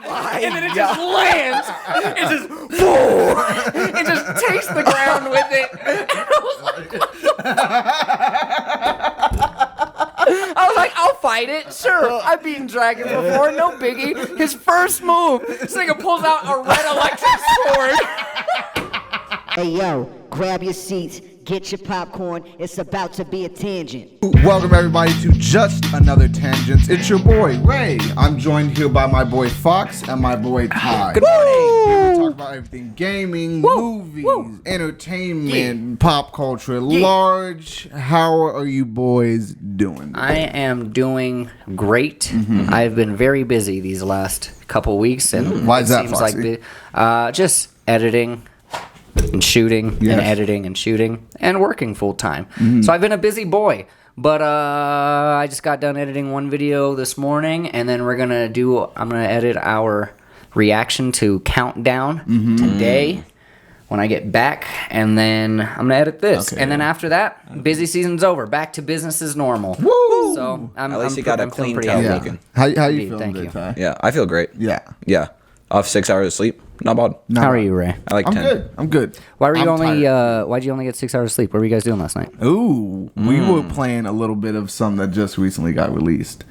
and then it just lands. It just, boom, it just takes the ground with it. I was like, I'll fight it. Sure, I've beaten dragons before. No biggie. His first move, this nigga pulls out a red electric sword. Hey yo, grab your seats, get your popcorn, it's about to be a tangent. Welcome everybody to Just Another Tangents. It's your boy, Ray. I'm joined here by my boy Fox and my boy Ty. Good morning. We're gonna talk about everything gaming, movies, entertainment, pop culture, large. How are you boys doing? I am doing great. I've been very busy these last couple weeks, and Why is that, seems Foxy? like just editing and shooting and editing and shooting and working full time. So I've been a busy boy. But I just got done editing one video this morning, and then I'm gonna edit our reaction to Countdown today when I get back, and then I'm gonna edit this. And then after that, busy season's over. Back to business as normal. Woo! So At least you got a clean pretty tail happy. looking. How you Indeed, feeling, thank today, you. Ty? Yeah, I feel great. Yeah. Yeah. Off 6 hours of sleep. Not bad. How are you, Ray? I like I'm 10. good. I'm good. Why'd you tired. only get 6 hours of sleep? What were you guys doing last night? Ooh, we were playing a little bit of some that just recently got released.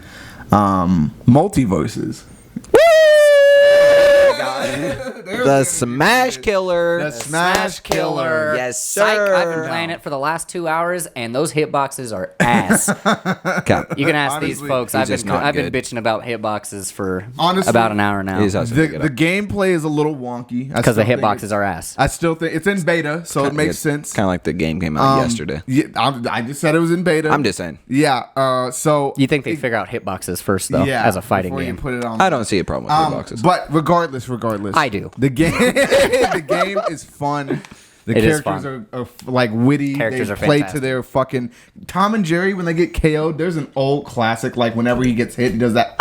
Multiversus. The Smash Killer. The Smash Killer. Yes, Psych, sir. I've been playing it for the last 2 hours, and those hitboxes are ass. You can ask these Honestly, folks. he's I've just been not bitching good. about hitboxes for Honestly, about an hour now He's also The good. gameplay is a little wonky because the hitboxes are ass. I still think it's in beta, so it makes sense. Kind of like the game came out yesterday. Yeah, I just said it was in beta. I'm just saying. Yeah. So You think they figure out hitboxes first, though, as a fighting before game? You put it on. I don't see a problem with hitboxes. But regardless, I do. The game, the game is fun. The It is characters are like witty. Characters they are play to fantastic. their fucking Tom and Jerry when they get KO'd. There's an old classic like whenever he gets hit, he does that.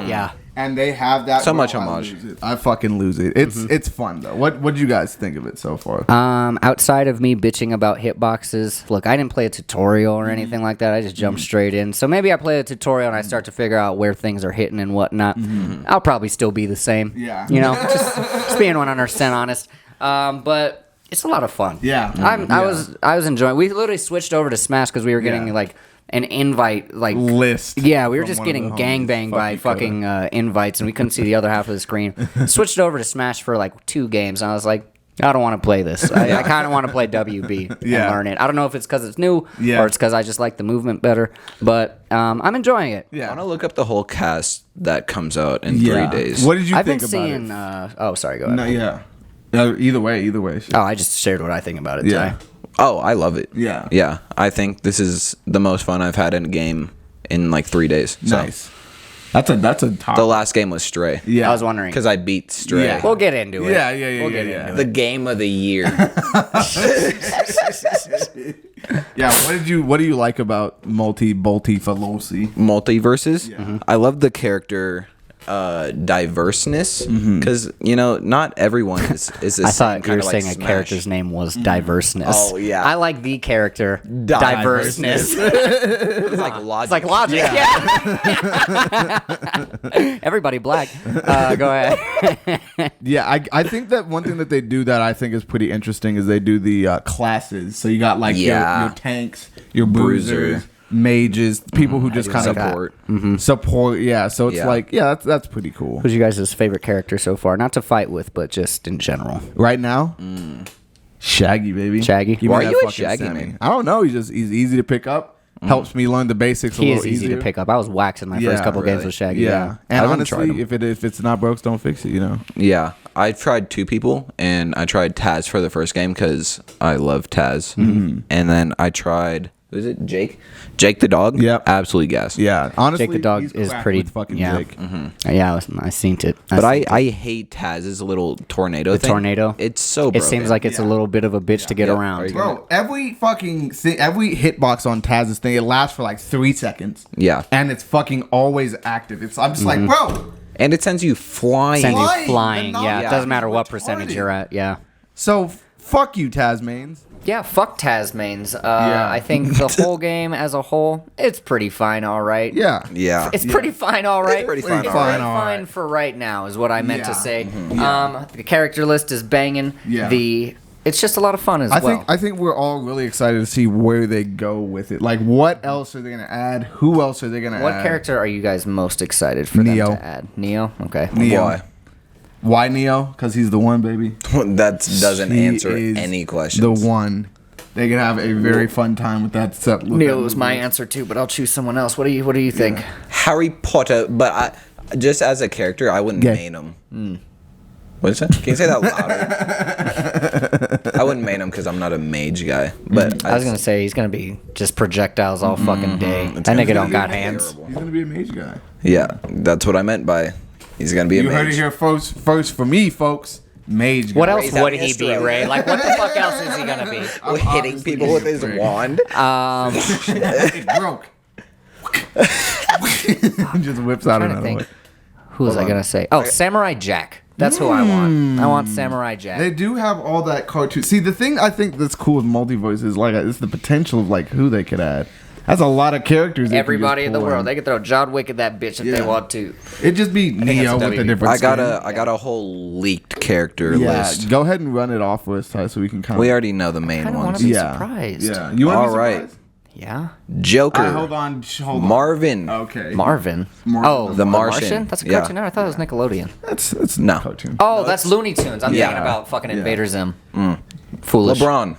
Yeah. And they have that. So bro, much I homage. lose it. I fucking lose it. It's fun though. What did you guys think of it so far? Outside of me bitching about hitboxes, look, I didn't play a tutorial or anything like that. I just jumped straight in. So maybe I play a tutorial and I start to figure out where things are hitting and whatnot. I'll probably still be the same. Yeah. You know, just being 100% honest. But it's a lot of fun. Yeah. I was enjoying. We literally switched over to Smash because we were getting like an invite List. Yeah, we were from just one of getting the homies. gangbanged by Fuck you, fucking invites, and we couldn't see the other half of the screen. Switched over to Smash for like 2 games, and I was like, I don't want to play this. I kind of want to play WB and learn it. I don't know if it's because it's new or it's because I just like the movement better, but I'm enjoying it. I want to look up the whole cast that comes out in 3 days. What did you I've think been about seeing. Oh, sorry. Go ahead. it? No, yeah. Either way. Oh, I just shared what I think about it Yeah. today. Oh, I love it. Yeah. Yeah. I think this is the most fun I've had in a game in like 3 days. So. Nice. That's a top. The last game was Stray. Yeah. I was wondering. Because I beat Stray. Yeah. We'll get into it. Yeah. We'll get into it. The game of the year. Yeah. What do you like about Multiversus? Multiverses. I love the character diverseness because not everyone is the I same thought you kind were of saying like a Smash. character's name was Diverseness. Oh, yeah. I like the character Diverseness. It's like logic. It's like logic. Yeah. Everybody black. Go ahead. Yeah, I think that one thing that they do that I think is pretty interesting is they do the classes. So you got like your tanks, your bruisers, mages, people who just kind of support. support. Yeah, so it's like that's pretty cool. Who's you guys' favorite character so far? Not to fight with, but just in general. Right now, Shaggy, baby. Shaggy? Give me Why are that you a fucking Shaggy, Sammy. man? I don't know. He's easy to pick up. Helps me learn the basics a He little is easy easier. to pick up. I was waxing my first couple games with Shaggy. Yeah, and I haven't tried honestly, him. if it's not broke, don't fix it. You know. Yeah, I tried 2 people, and I tried Taz for the first game because I love Taz, and then I tried. Was it Jake? Jake the dog. Yep. Absolutely gas. Yeah, honestly, Jake the dog he's is cracked pretty. with fucking Yeah, Jake. yeah. I seen it. But I hate Taz's little tornado thing. Tornado. It's so It broken. seems like it's a little bit of a bitch to get Yeah. around. Are you- Bro, every fucking thing, every hitbox on Taz's thing, it lasts for like 3 seconds. Yeah. And it's fucking always active. I'm just like, bro. And it sends you flying. Sends you Flying, flying. but not- Yeah, it yeah, doesn't matter what retarded. percentage you're at. Yeah. So Fuck you, Tasmanians. Yeah, fuck Tasmanians. I think the whole game as a whole, it's pretty fine, all right. Yeah. Yeah. It's pretty fine, all right. It's pretty fine, It's all pretty right. fine for right now, is what I meant to Yeah. say. The character list is banging. Yeah. It's just a lot of fun as well. I think we're all really excited to see where they go with it. Like, what else are they gonna add? Who else are they gonna add? What character are you guys most excited for Neo. them to add? Neo? Okay. Neo. Why Neo? Because he's the one, baby. That doesn't He answer is any questions. The one. They can have a very fun time with that set. Neo was my answer too, but I'll choose someone else. What do you think? Harry Potter, but just as a character, I wouldn't Gay. main him. What is that? Can you say that louder? I wouldn't main him because I'm not a mage guy. But I was gonna say he's gonna be just projectiles all fucking day. That nigga don't got hands. He's gonna be a mage guy. Yeah, that's what I meant by he's gonna be a You mage. heard it here first for me, folks. Mage guy. What else Raise that would he be, Astro. Ray? Like, what the fuck else is he gonna be? Hitting people with his wand. It broke. Just whips out I'm trying to another think. one. Who was I gonna say? Oh, Samurai Jack. That's who I want. I want Samurai Jack. They do have all that cartoon. See, the thing I think that's cool with Multiverse is like it's the potential of like who they could add. That's a lot of characters. they can Everybody just in the pull world. They could throw John Wick at that bitch if they Yeah. want to. It'd just be Neo that's a with a WB. different. I got a whole leaked character Yeah, list. go ahead and run it off for us, Ty, so we can kind of. We already know the I main don't want ones. to be Yeah. surprised. Yeah, you want to All be right. surprised? Yeah. Joker. Hold on. Marvin. Okay. Marvin. Marvin. Oh, The Martian. That's a Yeah. cartoon. I thought it was Nickelodeon. That's No. a cartoon. Oh, that's Looney Tunes. I'm Yeah. thinking about fucking Yeah. Invader Zim. Foolish. LeBron.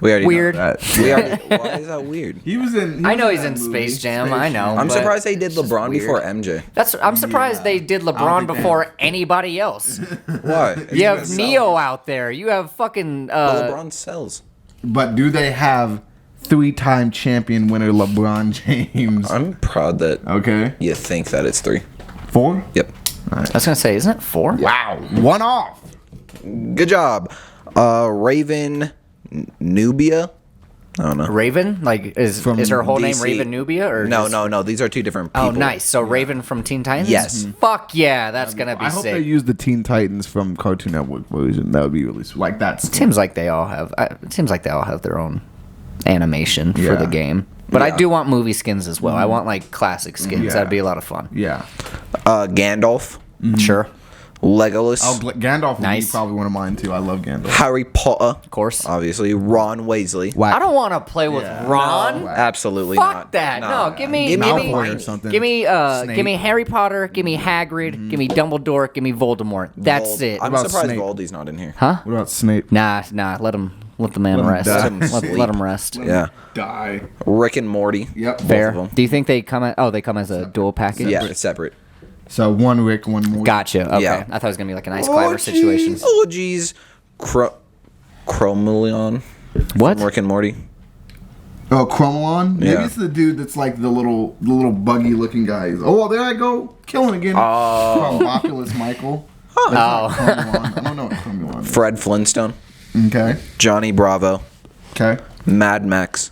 We already Weird. know that. We already, why is that weird? He was in. I know was he's in that movie, Space Jam, I know. I'm but surprised they did it's just LeBron weird. before MJ. I'm surprised they did I don't LeBron think they before anybody else. Why? You have Neo out there. You have fucking LeBron sells. But do they have 3-time champion winner LeBron James? I'm proud that Okay. you think that it's 3. 4? Yep. I was gonna say, isn't it 4? Wow. One off. Good job. Raven Nubia. I don't know. Raven? Like, is her whole name DC. Raven Nubia? Or No, just- no. These are two different people. Oh, nice. So Raven from Teen Titans? Yes. Fuck yeah, that's gonna be I hope they sick. use the Teen Titans from Cartoon Network version. That would be really like that's. Seems like they all have. It seems like they all have their own animation for Yeah. the game. But I Yeah. do want movie skins as well. I want like classic skins. Yeah. That'd be a lot of fun. Yeah. Gandalf. Sure, Legolas. Oh, Gandalf would Nice. be probably one of mine too. I love Gandalf. Harry Potter. of course. Obviously. Ron Weasley. Whack. I don't want to play with Ron. Absolutely Fuck not. that. No, give me Malfoy or something. Give me Snape. give me Harry Potter, give me Hagrid, give me Dumbledore, give me Voldemort. That's it. I'm about surprised Snape? Voldy's not in here. Huh? What about Snape? Nah, let the man him rest. die. Let him Let sleep. him rest. Yeah. Die. Rick and Morty. Yep. Fair. of them. Do you think they come as they come as a dual package? Yeah, it's separate. So one Rick, one more. Gotcha. Okay. Yeah. I thought it was gonna be like an Ice Climber situation. Oh, jeez. Chromeleon. What? From Rick and Morty. Oh, Cromelon? Maybe Yeah. it's the dude that's like the little buggy looking guy. Oh, there I go. Killing again. Oh. Cromboculus Michael. That's not Cromelon. I don't know what Cromelon is. Fred Flintstone. Okay. Johnny Bravo. Okay. Mad Max.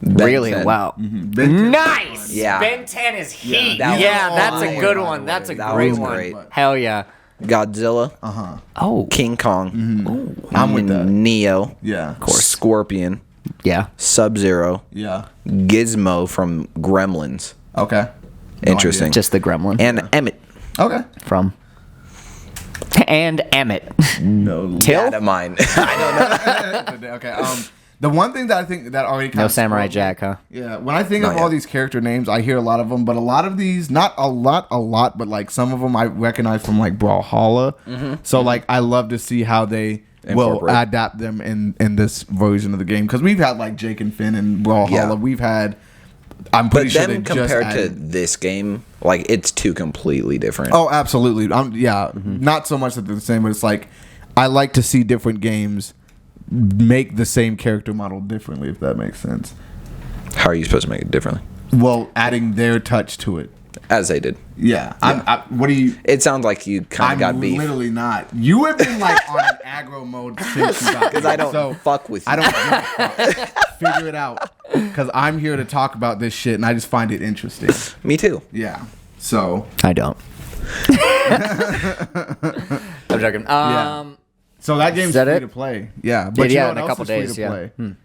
Ben Really? 10. Wow. Ben Nice. Yeah. Ben 10 is heat. that Yeah, was that's a fire, good by one. the That's a way. That great was one. great. Hell yeah. Godzilla. Oh. King Kong. I'm with that. Neo. Yeah. Of Scorpion. Yeah. Sub-Zero. Yeah. Gizmo from Gremlins. Okay. Interesting. Just the gremlin. And Emmett. Okay. From. And Emmett. No. Till? Out of mine. I don't know. Okay. The one thing that I think that already kind No of Samurai Jack, huh? Yeah, when I think Not of all yet. these character names, I hear a lot of them, but a lot of these, not a lot, but like some of them I recognize from like Brawlhalla. So like I love to see how they will Incorporate. adapt them in this version of the game because we've had like Jake and Finn and Brawlhalla. Yeah. We've had. I'm pretty But sure they them just compared to added- this game, like it's two completely different. Oh, absolutely. Not so much that they're the same, but it's like I like to see different games make the same character model differently, if that makes sense. How are you supposed to make it differently? Well, adding their touch to it. As they did. Yeah. What do you? It sounds like you kind of got beef. Literally not. You have been like on an aggro mode since you got Because I don't fuck with you. I don't give a fuck. Figure it out. Because I'm here to talk about this shit, and I just find it interesting. Me too. Yeah. So. I don't. I'm joking. So that game's that free it? to play. Yeah, but Yeah, you in know a what couple else is days, free to yeah. play?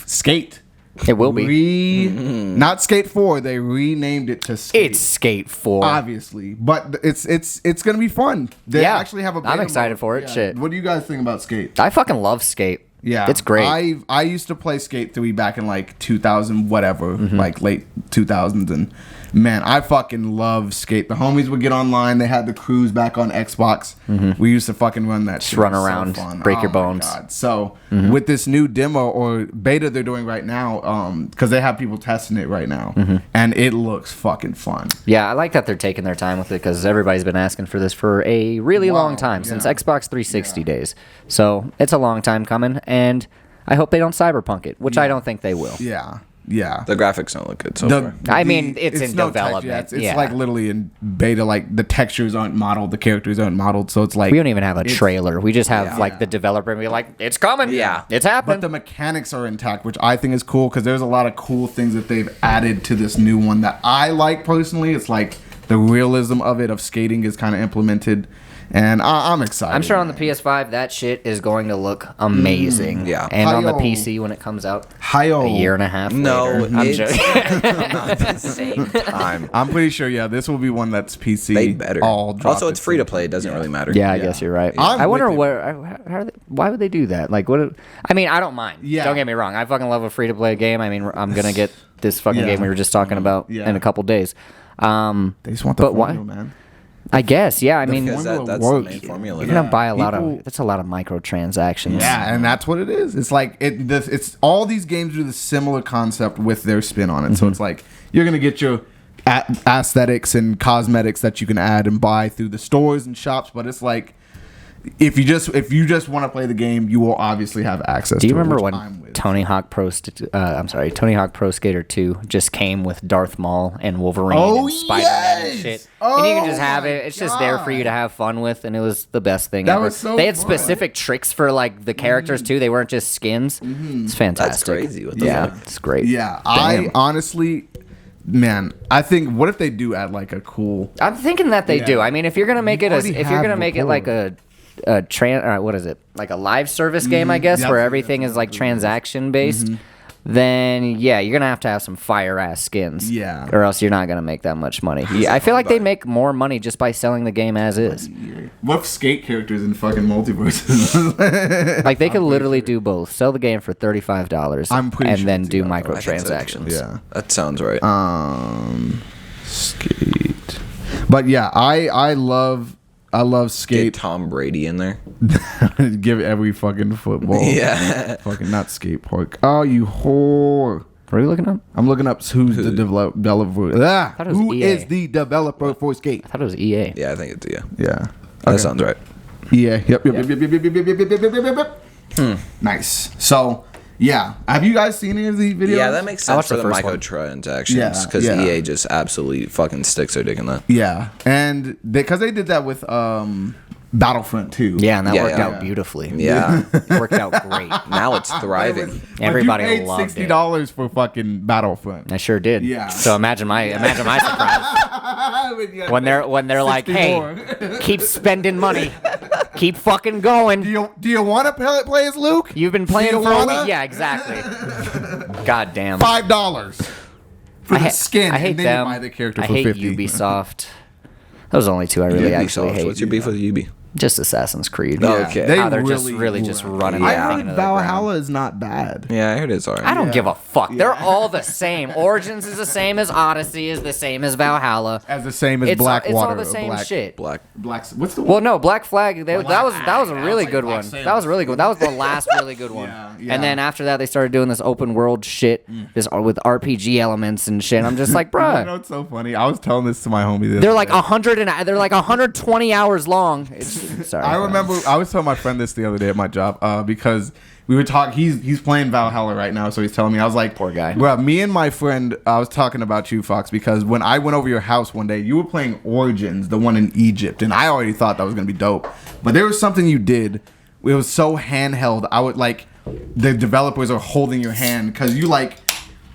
Skate. It will be. Not Skate 4. They renamed it to Skate. It's Skate 4. Obviously, but it's gonna be fun. They Yeah, actually have a. I'm beta excited mode. for it. Yeah. Shit. What do you guys think about Skate? I fucking love Skate. Yeah, It's great. I used to play Skate 3 back in like 2000 whatever, like late 2000s, and man, I fucking love Skate. The homies would get online. They had the crews back on Xbox. We used to fucking run that. Just run around, break your bones. God. So with this new demo or beta they're doing right now, because they have people testing it right now, and it looks fucking fun. Yeah, I like that they're taking their time with it because everybody's been asking for this for a really long time, since Xbox 360 days. So it's a long time coming, and I hope they don't cyberpunk it, which I don't think they will. Yeah. The graphics don't look good so far. I mean, it's in no touch development. yet. It's Yeah. like literally in beta. Like the textures aren't modeled, the characters aren't modeled, so it's like We don't even have a trailer. We just have like the developer and be like, it's coming. Yeah. It's But happening. the mechanics are intact, which I think is cool because there's a lot of cool things that they've added to this new one that I like personally. It's like the realism of it, of skating, is kind of implemented, and I'm excited. I'm sure on the PS5 that shit is going to look amazing. Yeah. And on the Hi-yo. PC when it comes out Hi-yo. a year and a half No, later. I'm it's joking. not the same time. I'm pretty sure. Yeah, this will be one that's PC. They better. All drop Also, at it's free to the play. same It doesn't really matter. Yeah, I guess you're right. I'm I wonder with you. where. How are they, why would they do that? Like, what? I mean, I don't mind. Yeah. Don't get me wrong. I fucking love a free to play game. I mean, I'm gonna get this fucking Yeah. game we were just talking about Yeah. in a couple days. They just want the But why- formula, man. I guess. Yeah. I mean, Because you're that's work. the main formula. gonna buy a lot People- of. That's a lot of microtransactions. Yeah, and that's what it is. It's like it's all these games do the similar concept with their spin on it. So it's like you're gonna get your aesthetics and cosmetics that you can add and buy through the stores and shops, but it's like if you just want to play the game, you will obviously have access. Do you to remember it, which when I'm with. Tony Hawk Tony Hawk Pro Skater 2 just came with Darth Maul and Wolverine Oh, and Spider-Man and yes! shit? And you can Oh just have my it. It's just there for you to God. have fun with, and it was the best thing That ever. was so they had fun. specific tricks for like the characters too. They weren't just skins. It's fantastic. crazy. What the Yeah, fuck? it's great. Yeah, Damn. I honestly, man, I think what if they do add like a cool? I'm thinking that they Yeah. do. I mean, if you're gonna make You it already if you're have gonna make it like rapport. what is it? Like a live service game, I guess, Yeah, where that's everything is like exactly what it is. transaction based. Then yeah, you're gonna have some fire ass skins. Yeah. Or else you're not gonna make that much money. Yeah, I feel like they make more money just by selling the game as is. What if skate characters in fucking Multiversus? Like they could literally do both. Sell the game for $35 I'm pretty and sure then it's do even- I think so, too. microtransactions. Yeah. That sounds right. Skate. But yeah, I love Get skate. Tom Brady in there. Give every fucking football. Yeah. Fucking not skate park. Oh, you whore. What are you looking up? I'm looking up who's the developer. thought it was Who EA. is the developer for skate? I thought it was EA. Yeah, I think it's Yeah. That sounds right. Yeah. Yep. Nice. So, yeah. Have you guys seen any of these videos? Yeah, that makes I sense watched for the the first one. microtransactions Yeah, because yeah. EA just absolutely fucking sticks their dick in that. Yeah. And because they did that with Battlefront 2. Yeah, and that Yeah, worked yeah. out beautifully. Yeah. It worked out great. Now it's thriving. Everybody but you paid loved it. $60 for fucking Battlefront. I sure did. Yeah. So imagine my surprise when they're like, "Hey, keep spending money, keep fucking going. Do you want to play as Luke? You've been playing Do you for a wanna? week." Yeah, exactly. God damn. $5 for the skin. I hate and then them. You buy the character I for hate $50. Ubisoft. Those are the only two I really actually Ubisoft. hate. What's your beef with Ubi? Just Assassin's Creed. Oh, okay. They How they're just really really just blew running out. that I thing heard into the ground. Valhalla is not bad. Yeah, I heard it's alright. I don't give a fuck. They're all the same. Origins is the same as Odyssey, is the same as Valhalla. As the same as It's all Blackwater. the same shit. Black. What's the one? Well, no, Black Flag. That was a really like good Black one. Sails. That was really good. That was the last really good one. Yeah. And then after that, they started doing this open world shit, this with RPG elements and shit. I'm just like, You bruh. know, it's so funny. I was telling this to my homie. The They're other like day. they're like 120 hours long. Sorry. I remember I was telling my friend this the other day at my job because we were talking. He's playing Valhalla right now, so he's telling me. I was like, Poor guy. Well, me and my friend, I was talking about you, Fox, because when I went over your house one day, you were playing Origins, the one in Egypt, and I already thought that was gonna be dope. But there was something you did. It was so handheld. I would like the developers are holding your hand because you like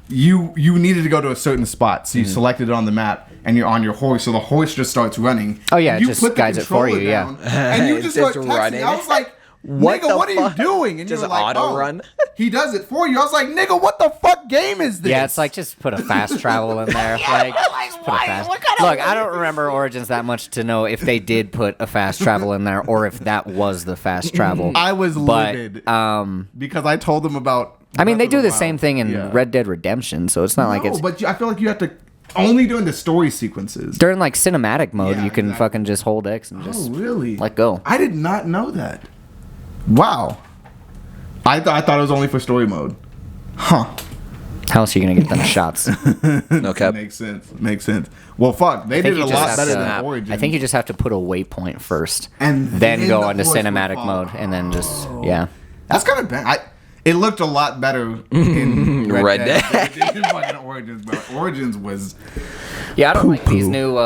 you needed to go to a certain spot, so you selected it on the map, and you're on your horse, so the horse just starts running. Oh yeah, it you just guides it for you. down, and you just start It's texting. running. I was like, What nigga, the what are you fuck? doing? And Just you were like, auto oh, run? he does it for you. I was like, nigga, what the fuck game is this? Yeah, it's like just put a fast travel in there. Like, just put a fast. Look, I don't remember Origins that much to know if they did put a fast travel in there or if that was the fast travel. I was livid because I told them about. I mean, they Breath do of the Wild. same thing in Yeah. Red Dead Redemption, so it's not like it's but I feel like you have to only doing the story sequences. during like cinematic mode. Yeah, You can exactly. fucking just hold X and just Oh, really? let go. I did not know that. Wow. I thought it was only for story mode. Huh. How else are you gonna get them shots? No cap. Makes sense. Well, fuck. They did it a lot better than Origins. I think you just have to put a waypoint first, And then then go the into horse will cinematic follow. mode, and then just yeah. That's kind of bad. It looked a lot better in Red Dead. than it did in fucking Origins, but Origins was. Yeah, I don't like these new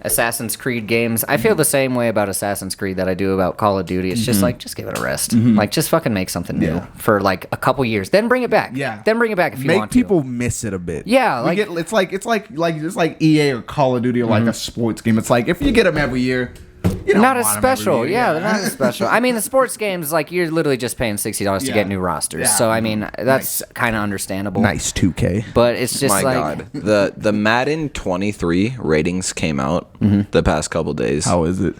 Assassin's Creed games. I feel the same way about Assassin's Creed that I do about Call of Duty. It's just like, just give it a rest. Like, just fucking make something new for like a couple years, then bring it back. Yeah. Then bring it back if you Make want people miss it a bit. Yeah, We like- get, it's like EA or Call of Duty or like a sports game. It's like if you get them every year, you to. don't Not as want 'em every special. year. Yeah, they're not as special. I mean, the sports games, like, you're literally just paying $60 to Yeah. get new rosters. Yeah. So, I mean, that's kind of understandable. Nice 2K. But it's just My like. God, the Madden 23 ratings came out the past couple days. How is it?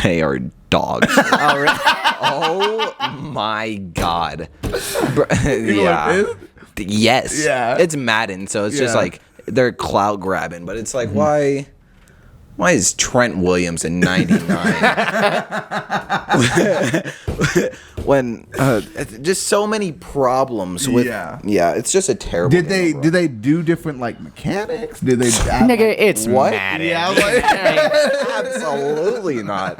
They are dogs. Oh, really? Oh my God. You know what it is? Yes. Yeah. It's Madden, so it's just Yeah. like they're clout grabbing, but it's like why is Trent Williams in 99? When just so many problems with Yeah. it's just a terrible Did game they do different like mechanics? Did they add, Nigga, it's What? Madden. Yeah, I was like, Absolutely not.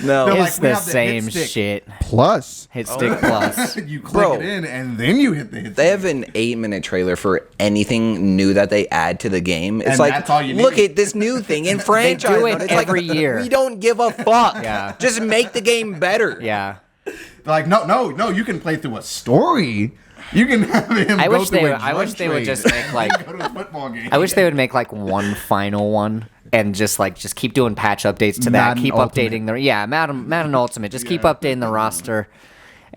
No. They're like, It's we the have the same hit stick. shit. plus. Hit stick plus. You click Bro. it in and then you hit the hit. They have an 8-minute trailer for anything new that they add to the game. It's And like, that's all you look need. at this new thing in franchise. do it mode. It's every like, year. We don't give a fuck. Yeah. Just make the game better. Yeah. They're like, no, you can play through a story. You can have him I go wish through they a would- I wish drug they would trade. just make, like- go to a football game. I wish they would make like one final one and just keep doing patch updates to that. Madden Keep Ultimate. updating the Madden Ultimate. Just keep updating the roster.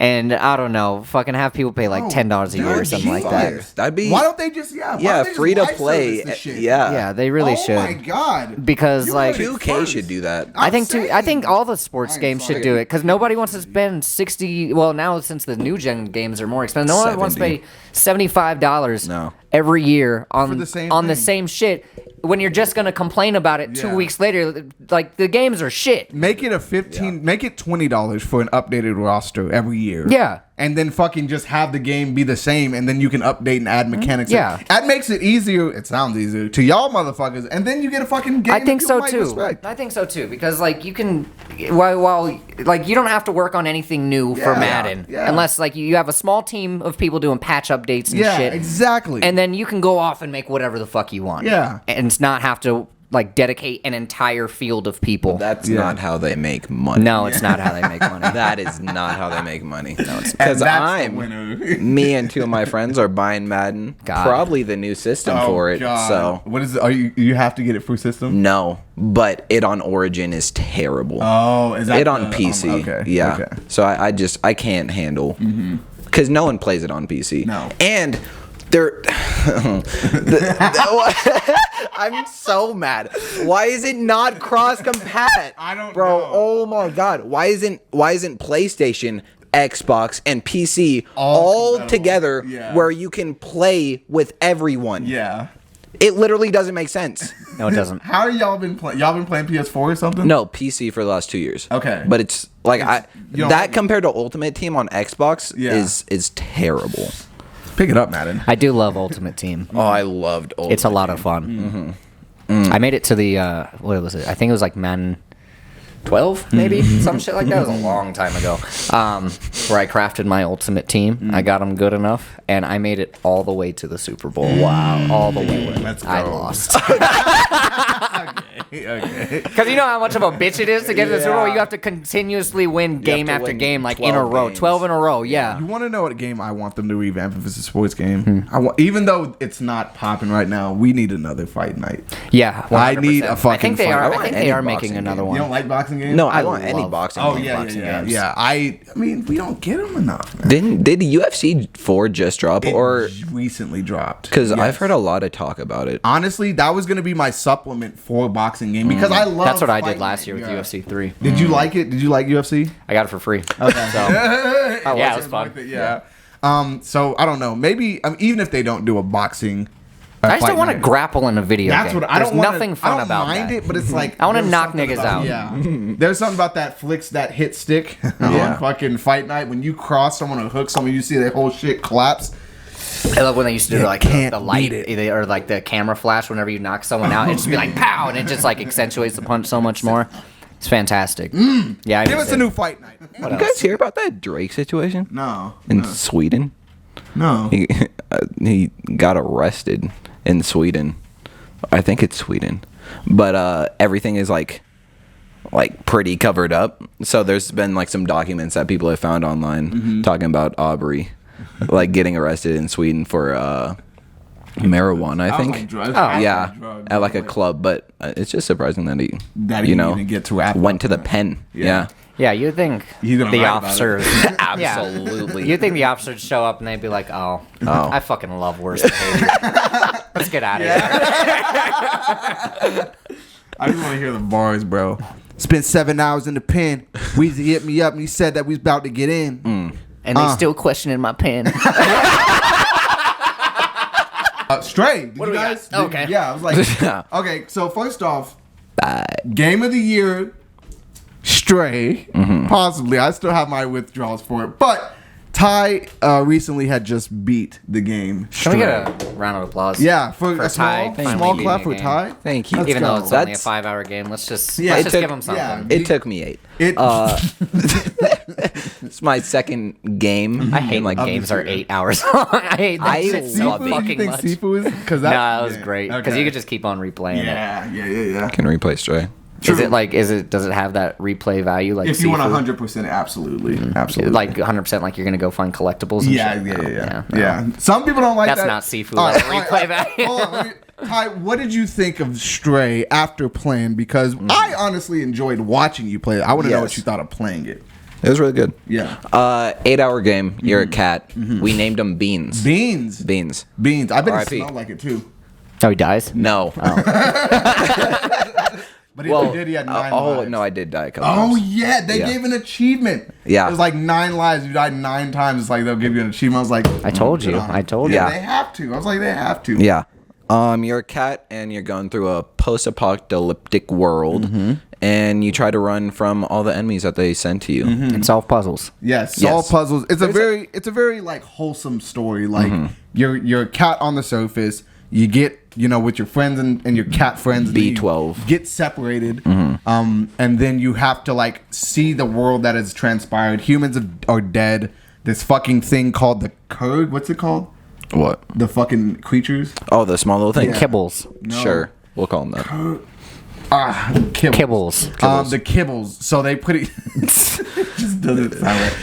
And I don't know, fucking have people pay like $10 a year or something like that. That'd be Why don't they just why don't they just free to live play. service this shit? Yeah. Yeah, they really Oh should. my god. Because You like heard it 2K first. should do that. I think saying. I think all the sports I'm games should sorry. do it because nobody wants to spend 60. Well, now since the new gen games are more expensive, no one wants to 70. pay $75 No. every year on the same the thing. same shit. When you're just gonna complain about it 2 Yeah. weeks later, like the games are shit. Make it make it $20 for an updated roster every year. Yeah. And then fucking just have the game be the same, and then you can update and add mechanics. Yeah. That makes it easier. It sounds easier to y'all motherfuckers, and then you get a fucking game. I think that so people might too. respect. I think so too because like you can, while like you don't have to work on anything new for Yeah. Madden Yeah. unless like you have a small team of people doing patch updates and Yeah, shit. exactly. And then you can go off and make whatever the fuck you want. Yeah. And not have to like dedicate an entire field of people. That's not how they make money. No, it's not how they make money. That is not how they make money. No, it's And because that's the winner. me and 2 of my friends are buying Madden. God. Probably the new system for it. Oh, God. So what is it? Are you have to get it for system? no, but it on Origin is terrible. Oh, is that it on the- PC? okay. Yeah. Okay. So I can't handle because no one plays it on PC. No. And they're I'm so mad. Why is it not cross compat? I don't Bro, know. oh my god. Why isn't PlayStation, Xbox, and PC all compatible? together Yeah. where you can play with everyone? Yeah. It literally doesn't make sense. No, it doesn't. How are y'all been playing? Y'all been playing PS4 or something? No, PC for the last 2 years. Okay. But it's like you don't that like it. compared to Ultimate Team on Xbox Yeah. is terrible. Pick it up, Madden. I do love Ultimate Team. Oh, I loved Ultimate. It's a lot of fun. I made it to the what was it? I think it was like Madden 12 maybe, some shit like that. It was a long time ago, where I crafted my ultimate team. I got them good enough, and I made it all the way to the Super Bowl. Wow, all the way. Let's go. I lost. Okay. Because you know how much of a bitch it is to get to the Super Bowl. You have to continuously win game to after win game, like in a 12 row, games. 12 in a row. Yeah. You want to know what game I want them to revamp if it's a sports game? Even though it's not popping right now, we need another fight night. Yeah, 100%. I need a fucking I think they fight. are. I I want think any they are boxing making game. another You one. don't like boxing games? No, I want any love boxing. Oh game. yeah, boxing games. yeah. I mean, we don't get them enough. Man. Did UFC 4 just drop, or It recently dropped? because Yes. I've heard a lot of talk about it? Honestly, that was gonna be my supplement for a boxing game because I love. That's what I did fighting. last year with Yeah. UFC 3. Did you like it? Did you like UFC? I got it for free. Okay. So yeah, it was fun. Yeah. So I don't know. Maybe even if they don't do a boxing, I just fight don't want to night. grapple in a video That's game. what I There's don't. nothing fun I don't about mind that. it, but it's like I wanna there's knock something niggas about- out. Yeah, there's something about that flicks that hit stick on fucking fight night when you cross someone or hook someone, you see their whole shit collapse. I love when they used to do like can't the light beat it. or like the camera flash whenever you knock someone out. It just be like pow, and it just like accentuates the punch so much more. It's fantastic. Yeah, I Give miss us a it. new fight night. What You else? guys hear about that Drake situation No, in Sweden? no. He got arrested in Sweden. I think it's Sweden, but everything is like pretty covered up. So there's been like some documents that people have found online talking about Aubrey, like getting arrested in Sweden for marijuana. I think. Yeah, at like a club, but it's just surprising that he That he didn't get to rap went to about the that. pen. Yeah. Yeah. Yeah, you'd think He's gonna the write about officers. Absolutely. You'd think the officers show up and they'd be like, "Oh, I fucking love worst behavior. Let's get out of here." I just want to hear the bars, bro. Spent 7 hours in the pen. Weezy hit me up and he said that we was about to get in. And they still questioning my pen. Stray. Did What you do we got? guys? Okay. Yeah, I was like, okay. So first off, game of the year, Stray. Possibly. I still have my withdrawals for it, but Ty recently had just beat the game. Can we get a round of applause? Yeah, for a Ty small finally clap beating for a Ty. game. Thank you. Let's Even go. though it's only a That's- 5-hour game, let's just Yeah, let's it just give took- them something. yeah. It took me 8. It. It's my second game. I hate when Of games the are year. 8 hours long. I hate that I shit so love it. You fucking think much. Sifu is? Because No, that was great because okay. you could just keep on replaying it. Yeah. Can replay Stray. Is it like does it have that replay value like If you want Sifu? 100%, absolutely. Like 100% like you're gonna go find collectibles and Yeah, shit? yeah. No. Some people don't like That's that. not Sifu, All that's right, replay value. Hold on, let me- Ty, what did you think of Stray after playing? Because I honestly enjoyed watching you play it. I want to know what Yes. you thought of playing it. It was really good. Yeah. 8-hour game. You're a cat. We named him Beans. Beans. Beans. Beans. I bet it R.I.P. smelled like it too. Oh, he dies? No. But if he did, he had 9 lives. no, I did die a couple Oh times. yeah, they Yeah. gave an achievement. Yeah. It was like 9 lives. You died 9 times. It's like they'll give you an achievement. I was like, I told you. good on I told Yeah, you. they have to. I was like, they have to. Yeah. You're a cat and you're going through a post-apocalyptic world, and you try to run from all the enemies that they send to you. And solve puzzles. Yes, solve Yes. puzzles. It's a very like wholesome story. Like you're a cat on the surface. You get with your friends and your cat friends. B12. you get separated, and then you have to like see the world that has transpired. Humans are dead. This fucking thing called the Kurg. What's it called? What? The fucking creatures. Oh, the small little thing. Kibbles. Sure, we'll call them that. Kibbles. Kibbles. The kibbles. So they put it. Just doesn't sound right.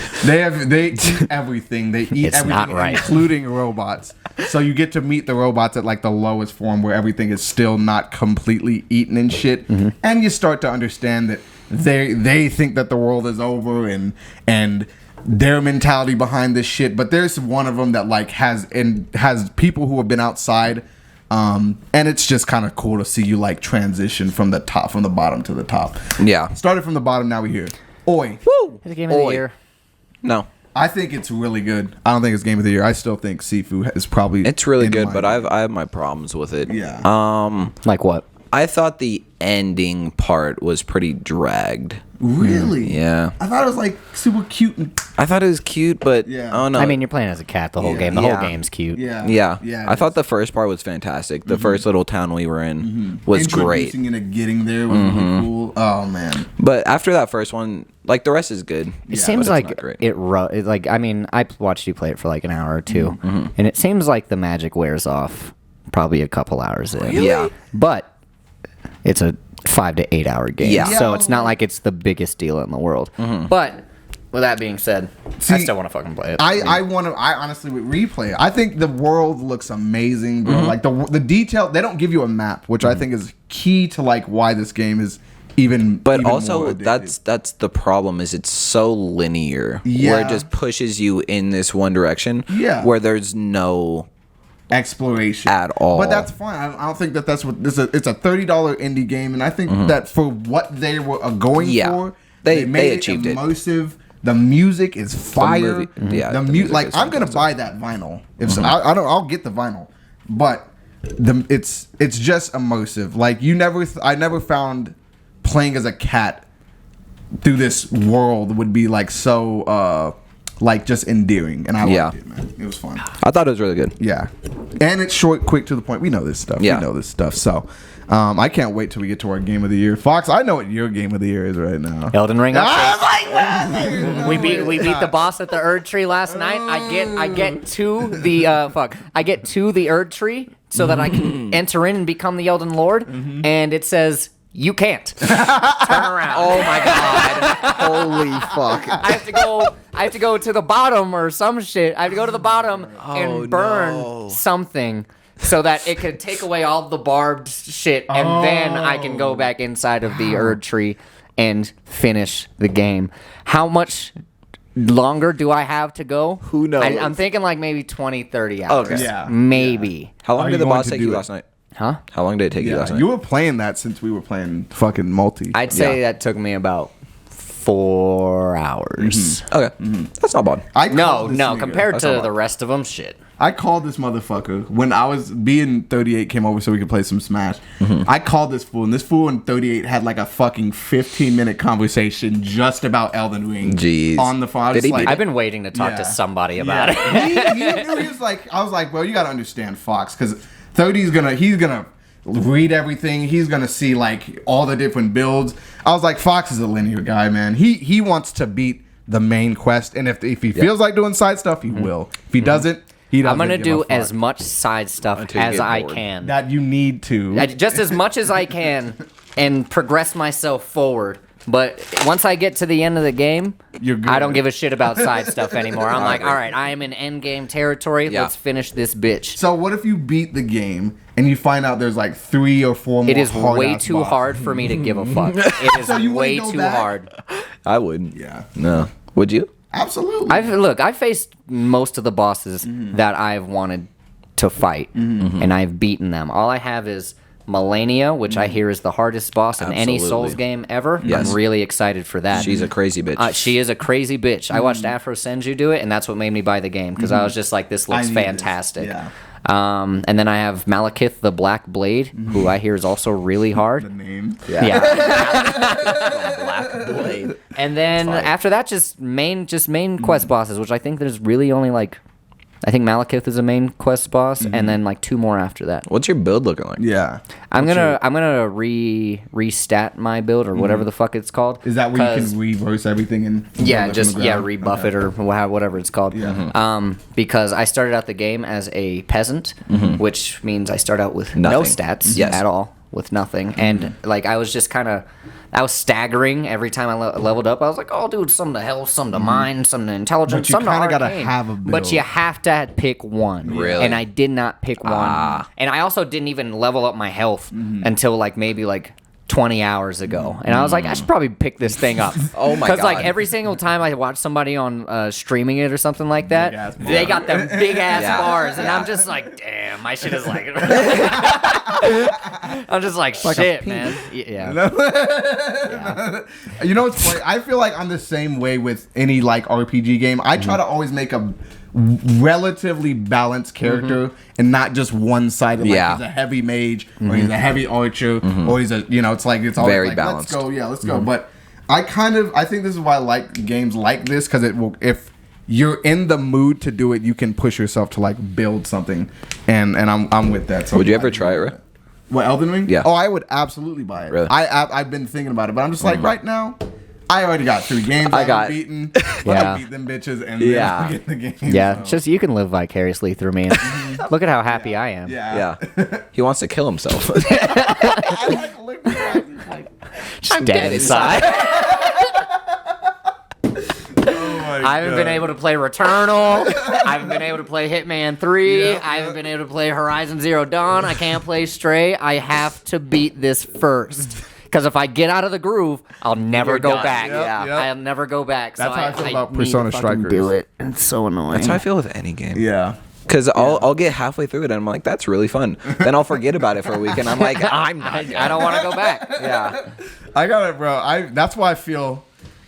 They eat everything. They eat It's everything, not right. including robots. So you get to meet the robots at like the lowest form, where everything is still not completely eaten and shit, and you start to understand that they think that the world is over and their mentality behind this shit. But there's one of them that like has people who have been outside. And it's just kind of cool to see you like transition from the bottom to the top. Yeah. Started from the bottom, now we're here. Oi. Woo! It's a game of the Oi. year. No. I think it's really good. I don't think it's game of the year. I still think Sifu is probably. It's really in good, my- but I have my problems with it. Yeah. Like what? I thought the ending part was pretty dragged. Really? Yeah. I thought it was like super cute and I thought it was cute, but Yeah. I don't know. I mean, you're playing as a cat the whole game. The whole Yeah. game's cute. Yeah. Yeah, I thought the first part was fantastic. The first little town we were in was great. Introducing and getting there was really cool. Oh man. But after that first one, like the rest is good. It seems but it's like not great. like I mean, I watched you play it for like an hour or two, and it seems like the magic wears off probably a couple hours in. Yeah. But it's a 5 to 8 hour game, Yeah. so it's not like it's the biggest deal in the world. But with that being said, I See, still want to fucking play it. I honestly would replay it. I think the world looks amazing, bro. Like the detail, they don't give you a map, which I think is key to like why this game is even. But even also, more addictive. that's the problem. Is it's so linear, where Yeah. it just pushes you in this one direction, Yeah. where there's no exploration at all. But that's fine. I don't think that's what this is. It's a $30 indie game, and I think that for what they were going Yeah. for, They made achieved it. immersive. The music is fire. Yeah, the the music. music Like is I'm gonna fantastic. buy that vinyl. If so, I'll get the vinyl, but it's just immersive. Like I never found playing as a cat through this world would be like so like just endearing, and I Yeah. liked it, man. It was fun. I thought it was really good. Yeah, and it's short, quick, to the point. We know this stuff. Yeah. We know this stuff. So, I can't wait till we get to our game of the year. Fox, I know what your game of the year is right now. Elden Ring. Ah, We beat the boss at the Erd Tree last night. I get to the I get to the Erd Tree so that I can enter in and become the Elden Lord, and it says you can't turn around. Oh my god! Holy fuck! I have to go to the bottom or some shit. I have to go to the bottom and burn something so that it can take away all the barbed shit, and then I can go back inside of the Erd Tree and finish the game. How much longer do I have to go? Who knows? I'm thinking like maybe 20, 30 hours. Okay. Yeah. Maybe. How long Are did you the going boss to take do you it? last night? Huh? How long did it take you last Yeah, night? you were playing that since we were playing fucking multi. I'd say that took me about 4 hours. Okay, that's not bad. I No, called this nigga. compared That's to not the bad. rest of them, shit. I called this motherfucker when I was being 38 came over so we could play some Smash. I called this fool, and this fool in 38 had like a fucking 15-minute conversation just about Elden Ring. Jeez. On the phone. I was Did he like, beat I've been waiting to talk Yeah. to somebody about it. he knew. He was like, I was like, bro, you gotta understand Fox, because 30's he's gonna read everything. He's gonna see like all the different builds. I was like, Fox is a linear guy, man. He wants to beat the main quest, and if he feels like doing side stuff, he will. If he doesn't, he doesn't. I'm gonna give a do fuck. as much side stuff Until you as get I bored. can. that you need to. Just as much as I can and progress myself forward. But once I get to the end of the game, You're good. I don't give a shit about side stuff anymore. I'm like, all right, I am in end game territory. Yeah. Let's finish this bitch. So what if you beat the game and you find out there's like 3 or 4 more? It is way hard-ass too bosses? hard for me to give a fuck. It is So you way wouldn't go too back? hard. I wouldn't. Yeah, No. Would you? absolutely. I've faced most of the bosses that I've wanted to fight, and I've beaten them. All I have is Malenia, which I hear is the hardest boss in any Absolutely. Souls game ever. Yes. I'm really excited for that. She's a crazy bitch. She is a crazy bitch. I watched Afro Senju do it, and that's what made me buy the game, because I was just like, this looks need this. fantastic. Yeah. And then I have Malekith, the Black Blade, who I hear is also really the hard. name. Yeah. Black Blade. And then after that, just main quest bosses, which I think there's really only like, I think Malekith is a main quest boss, and then like 2 more after that. What's your build looking like? Yeah. I'm gonna restat my build or whatever the fuck it's called. Is that where you 'cause- can reverse everything and Yeah, from just the ground? rebuff Okay. it or whatever it's called. Yeah. Because I started out the game as a peasant, which means I start out with no Nothing. stats Yes. at all, with nothing, and like I was just I was staggering every time I leveled up. I was like, oh, dude, some to health, some to mind, some to intelligence, But you some to kinda gotta arcane. have a But build. you have to pick one. Really? And I did not pick one. And I also didn't even level up my health until like maybe like 20 hours ago, and I was like, I should probably pick this thing up. Oh my Because like God. every single time I watch somebody on streaming it or something like that, Big-ass they got them big ass Yeah. bars, and I'm just like, damn, my shit is like, I'm just like shit, man. Yeah. You know what's funny? I feel like I'm the same way with any like RPG game. I try to always make a relatively balanced character and not just one-sided. Like Yeah. he's a heavy mage or he's a heavy archer or he's a it's like it's always Very like, balanced. let's go. But I think this is why I like games like this, because it will, if you're in the mood to do it, you can push yourself to like build something, and I'm with that. So Would you ever try it, Ray? What, Elden Ring? Yeah. Oh, I would absolutely buy it. Really? I've been thinking about it, but I'm just like, right now, I already got 3 games I've beaten. Yeah. I beat them bitches, and Yeah. then I'll get the game. Yeah, so. it's just you can live vicariously through me. Look at how happy I am. Yeah. Yeah. He wants to kill himself. I like looking at it, like, Just dead inside. oh my I haven't been able to play Returnal. I haven't been able to play Hitman 3. I haven't been able to play Horizon Zero Dawn. I can't play Stray. I have to beat this first. Because if I get out of the groove, I'll never go back. Yep. I'll never go back. That's so how I feel about need Persona to fucking Strikers. do it. It's so annoying. That's how I feel with any game. Yeah. Because I'll get halfway through it and I'm like, that's really fun. Then I'll forget about it for a week and I'm like, I'm not. I don't want to go back. Yeah. I got it, bro. That's why I feel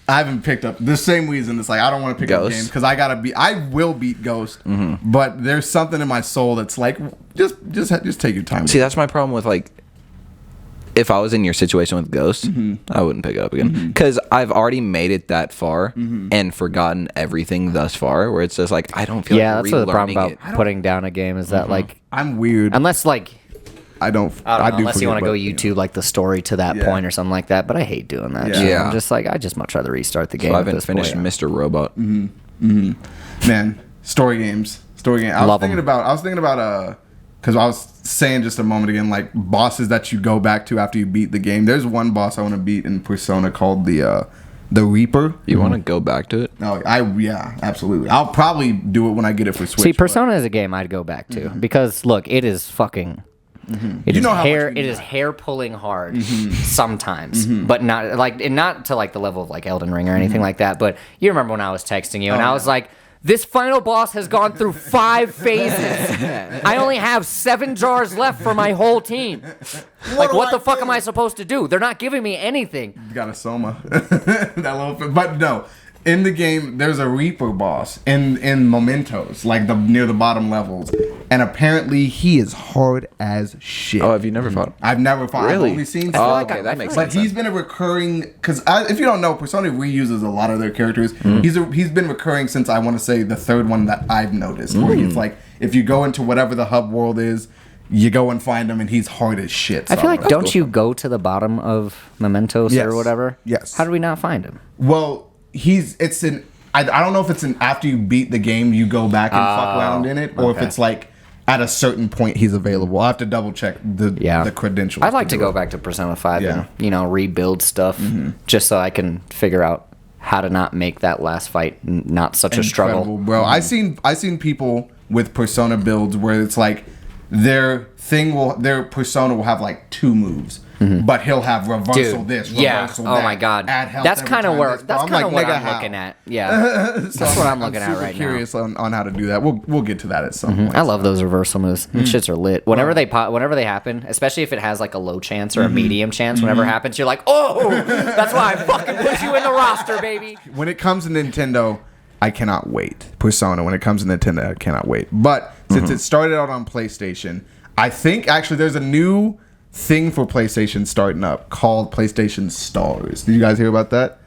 I haven't picked up the same reason. It's like I don't want to pick up Ghost? games because I will beat Ghost, but there's something in my soul that's like just take your time. See, that's my problem with like, if I was in your situation with Ghost, I wouldn't pick it up again because I've already made it that far and forgotten everything thus far. Where it's just like I don't feel. Yeah, like that's what the problem relearning about putting down a game is that like I'm weird. unless like I don't know, unless you want to go but, YouTube like the story to that Yeah. point or something like that. But I hate doing that. Yeah. shit. Yeah. I'm just like I just much rather restart the game. So I at haven't this finished point. Mr. Robot. Man, story games. I Love was 'em. thinking about because I was saying just a moment again, like bosses that you go back to after you beat the game. There's one boss I want to beat in Persona called the Reaper. You want to go back to it? No, absolutely. I'll probably do it when I get it for Switch. See, Persona is a game I'd go back to because look, it is fucking. It You is know how much hair. we It do is that. hair pulling hard sometimes, but not like and not to like the level of like Elden Ring or anything like that. But you remember when I was texting you and I was like, "This final boss has gone through 5 phases. I only have 7 jars left for my whole team. Like, what the fuck am I supposed to do? They're not giving me anything." You got a Soma. That little, but no. In the game, there's a Reaper boss in Mementos, like near the bottom levels, and apparently he is hard as shit. Oh, have you never fought him? I've never fought. Really? I've only seen. Oh, like okay, that makes But sense. he's been a recurring because if you don't know, Persona reuses a lot of their characters. He's been recurring since I want to say the 3rd one that I've noticed. Where he's like, if you go into whatever the hub world is, you go and find him, and he's hard as shit. I feel like So- don't you go to the bottom of Mementos Yes. or whatever? Yes. How do we not find him? Well, I don't know if it's after you beat the game, you go back and fuck around in it, or if okay. it's like at a certain point he's available. I'll have to double check the credentials. I'd like to do go it. back to Persona 5 Yeah. and, rebuild stuff just so I can figure out how to not make that last fight not such a struggle. Incredible, bro. I seen people with Persona builds where it's like their Persona will have like 2 moves. But he'll have reversal Dude, this, yeah. reversal that. Oh my god. add health That's every kind of time where this. that's I'm kind of like, what nigga, I'm how? looking at. Yeah. That's what I'm looking at super right curious on how to do that. We'll get to that at some point. now. I love those reversal moves. Those shits are lit. Whenever they happen, especially if it has like a low chance or a medium chance, whenever it happens, you're like, "Oh, that's why I fucking put you in the roster, baby." When it comes to Nintendo, I cannot wait. Persona, when it comes to Nintendo, I cannot wait. But since it started out on PlayStation, I think actually there's a new thing for PlayStation starting up called PlayStation Stars. Did you guys hear about that?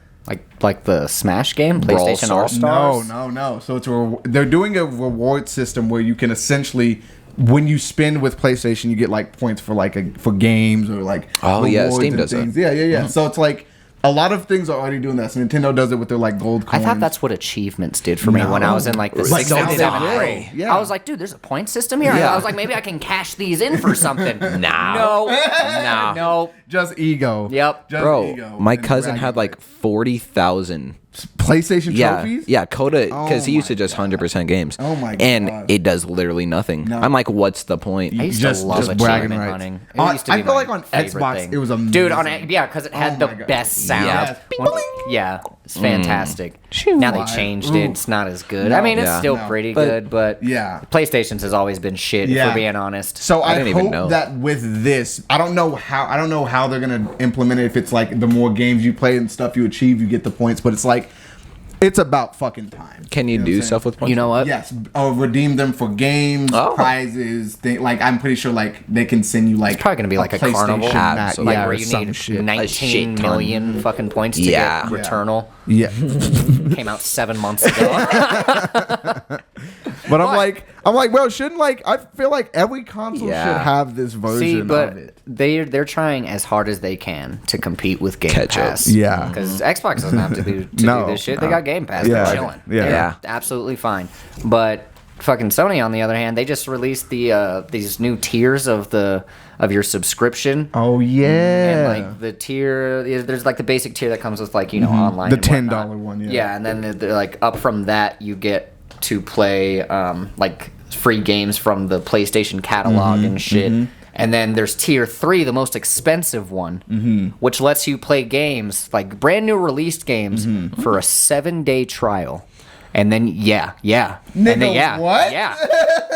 Like the Smash game, Brawl PlayStation All Stars? Stars. No. So they're doing a reward system where you can essentially, when you spend with PlayStation, you get like points for for games or like Oh, yeah, rewards Steam and does that. things. Yeah. So it's like a lot of things are already doing that. So Nintendo does it with their like gold coins. I thought that's what achievements did for me when I was in like the Like, 6th so and did 7th I. grade. Yeah. I was like, dude, there's a point system here. Yeah. I was like, maybe I can cash these in for something. No. just ego. Yep. Just Bro, ego my and cousin had bragging like rights. 40,000. PlayStation Yeah, trophies. yeah, Coda, because he used to my just 100% games. Oh my And God. it does literally nothing. No. I'm like, what's the point? I used Just- to love just bragging achievement rights. hunting. It On- used to be I feel my like on favorite Xbox, thing. it was amazing. Dude, because it had Oh the my God. best sound. Yes. Yeah, it's fantastic. Now they changed it. It's not as good. I mean, it's Yeah. still No. pretty But- good, but Yeah. PlayStation's has always been shit. If Yeah. we're being honest. So I didn't even hope know. that with this, I don't know how they're gonna implement it. If it's like the more games you play and stuff you achieve, you get the points. But it's like It's about fucking time. Can you know do what I'm stuff with points? You know what? Yes, or redeem them for games, prizes. Like I'm pretty sure, like they can send you like Probably gonna be like a PlayStation carnival, mat, like yeah, where or you some need shit. 19 million fucking points to Yeah. get Returnal. Yeah, Came out 7 months ago. but I'm like, bro, shouldn't like I feel like every console should have this version See, but of it. they're trying as hard as they can to compete with Game Catch up. Pass. Yeah. because Xbox doesn't have to do do No, this shit. They no. got Game Pass. Yeah. They're chilling. Yeah. They're absolutely fine. But fucking Sony, on the other hand, they just released these new tiers of your subscription. Oh yeah, And like the tier, there's like the basic tier that comes with like online, the and $10 whatnot. one. Yeah, Yeah, and then they're like up from that, you get to play like free games from the PlayStation catalog and shit. And then there's tier 3, the most expensive one, which lets you play games like brand new released games for a 7-day trial. And then and then, what? Yeah.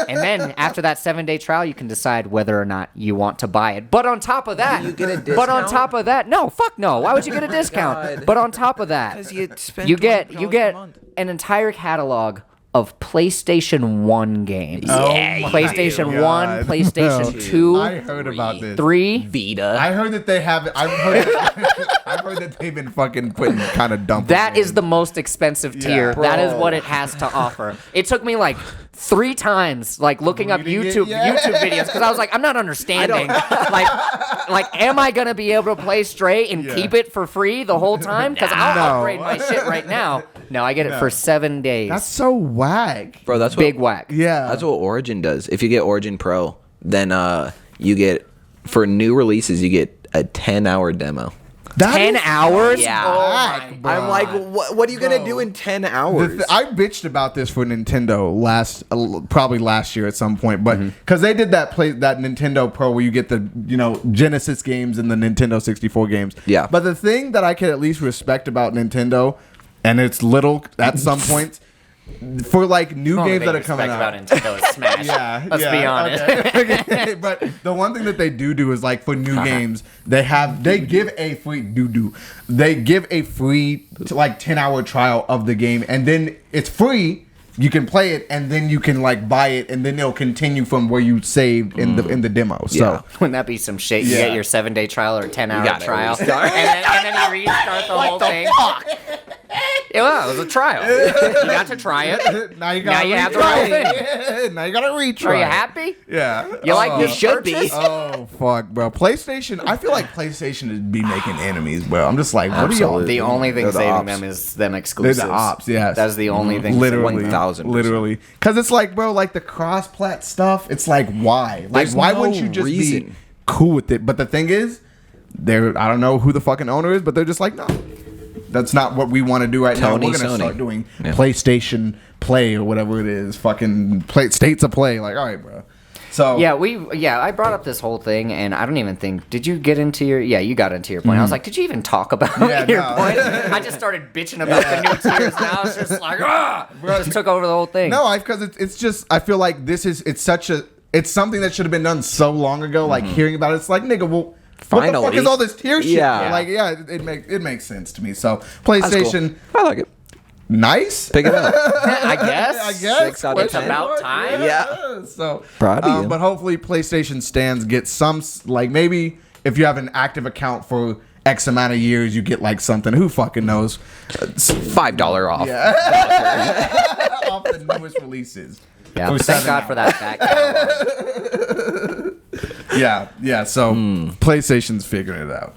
And then after that 7-day trial, you can decide whether or not you want to buy it. But on top of that, you get a but on discount? top of that, no, fuck no. Why would you get a discount? God. But on top of that, 'Cause you spend you get $20 a month. an entire catalog of PlayStation 1 games. Oh PlayStation my 1, God. PlayStation 2, I heard about this. 3. Vita. I heard that they have it. I've heard that they've been fucking putting kind of dumping. That is the most expensive tier. Bro. That is what it has to offer. It took me like 3 times, like looking up Reading it, YouTube yeah. videos, because I was like, I'm not understanding. like, am I gonna be able to play straight and keep it for free the whole time? Because I'll No. upgrade my shit right now. No, I get it for 7 days. That's so whack. Bro, that's big what, whack. Yeah, That's what Origin does. If you get Origin Pro, then you get, for new releases, you get a 10-hour demo. That 10 is hours? Yeah. Oh whack, my bro. I'm like, what are you gonna Bro. do in 10 hours? I bitched about this for Nintendo probably last year at some point, but because they did that Nintendo Pro where you get the Genesis games and the Nintendo 64 games. Yeah. But the thing that I can at least respect about Nintendo, and it's little at some points, for like new Only games thing that you are coming respect out. about Nintendo is Smash. Let's be honest. Okay. But the one thing that they do is like for new games, they give a free They give a free like 10-hour trial of the game, and then it's free. You can play it, and then you can like buy it, and then it'll continue from where you saved in the demo. So Yeah. Wouldn't that be some shit? You Yeah. get your 7-day trial or 10-hour gotta trial, and restart. then you restart the whole thing. Yeah, well, it was a trial. You got to try it. now you Now gotta you have the retry whole it. Now you gotta retry. Are you it. happy? Yeah. You like this should be. purchase? Oh fuck, bro! PlayStation. I feel like PlayStation would be making enemies, bro. I'm just like, what are y'all? The only thing They're the saving ops. them is them They're exclusives. the ops. Yes. That's the only thing. Literally, 1000%. literally, because it's like, bro, like the cross-plat stuff. It's like, why? Like, There's why no wouldn't you just be reason. cool with it? But the thing is, I don't know who the fucking owner is, but they're just like, no, that's not what we want to do right now. Tony We're gonna Sony. start doing Yeah. PlayStation Play or whatever it is. Fucking states of play. Like, all right, bro. So Yeah, I brought up this whole thing, and I don't even think. Did you get into your? Yeah, you got into your point. I was like, did you even talk about Yeah, your no. point? I just started bitching about the new tiers. Now it's just like, just took over the whole thing. No, because it's just I feel like it's something that should have been done so long ago. Like hearing about it's like, nigga, well, what the fuck Finally. is all this tier shit? Yeah. Like it makes sense to me. So PlayStation, I like it. nice. Pick it up. I guess. I guess 6 out of It's 10. about time. Yeah. So Proud of you. But hopefully PlayStation stands get some like maybe if you have an active account for X amount of years, you get like something. Who fucking knows? $5 off. Off the newest releases. Yeah, For thank $7. God for that back catalog. Yeah. So PlayStation's figuring it out.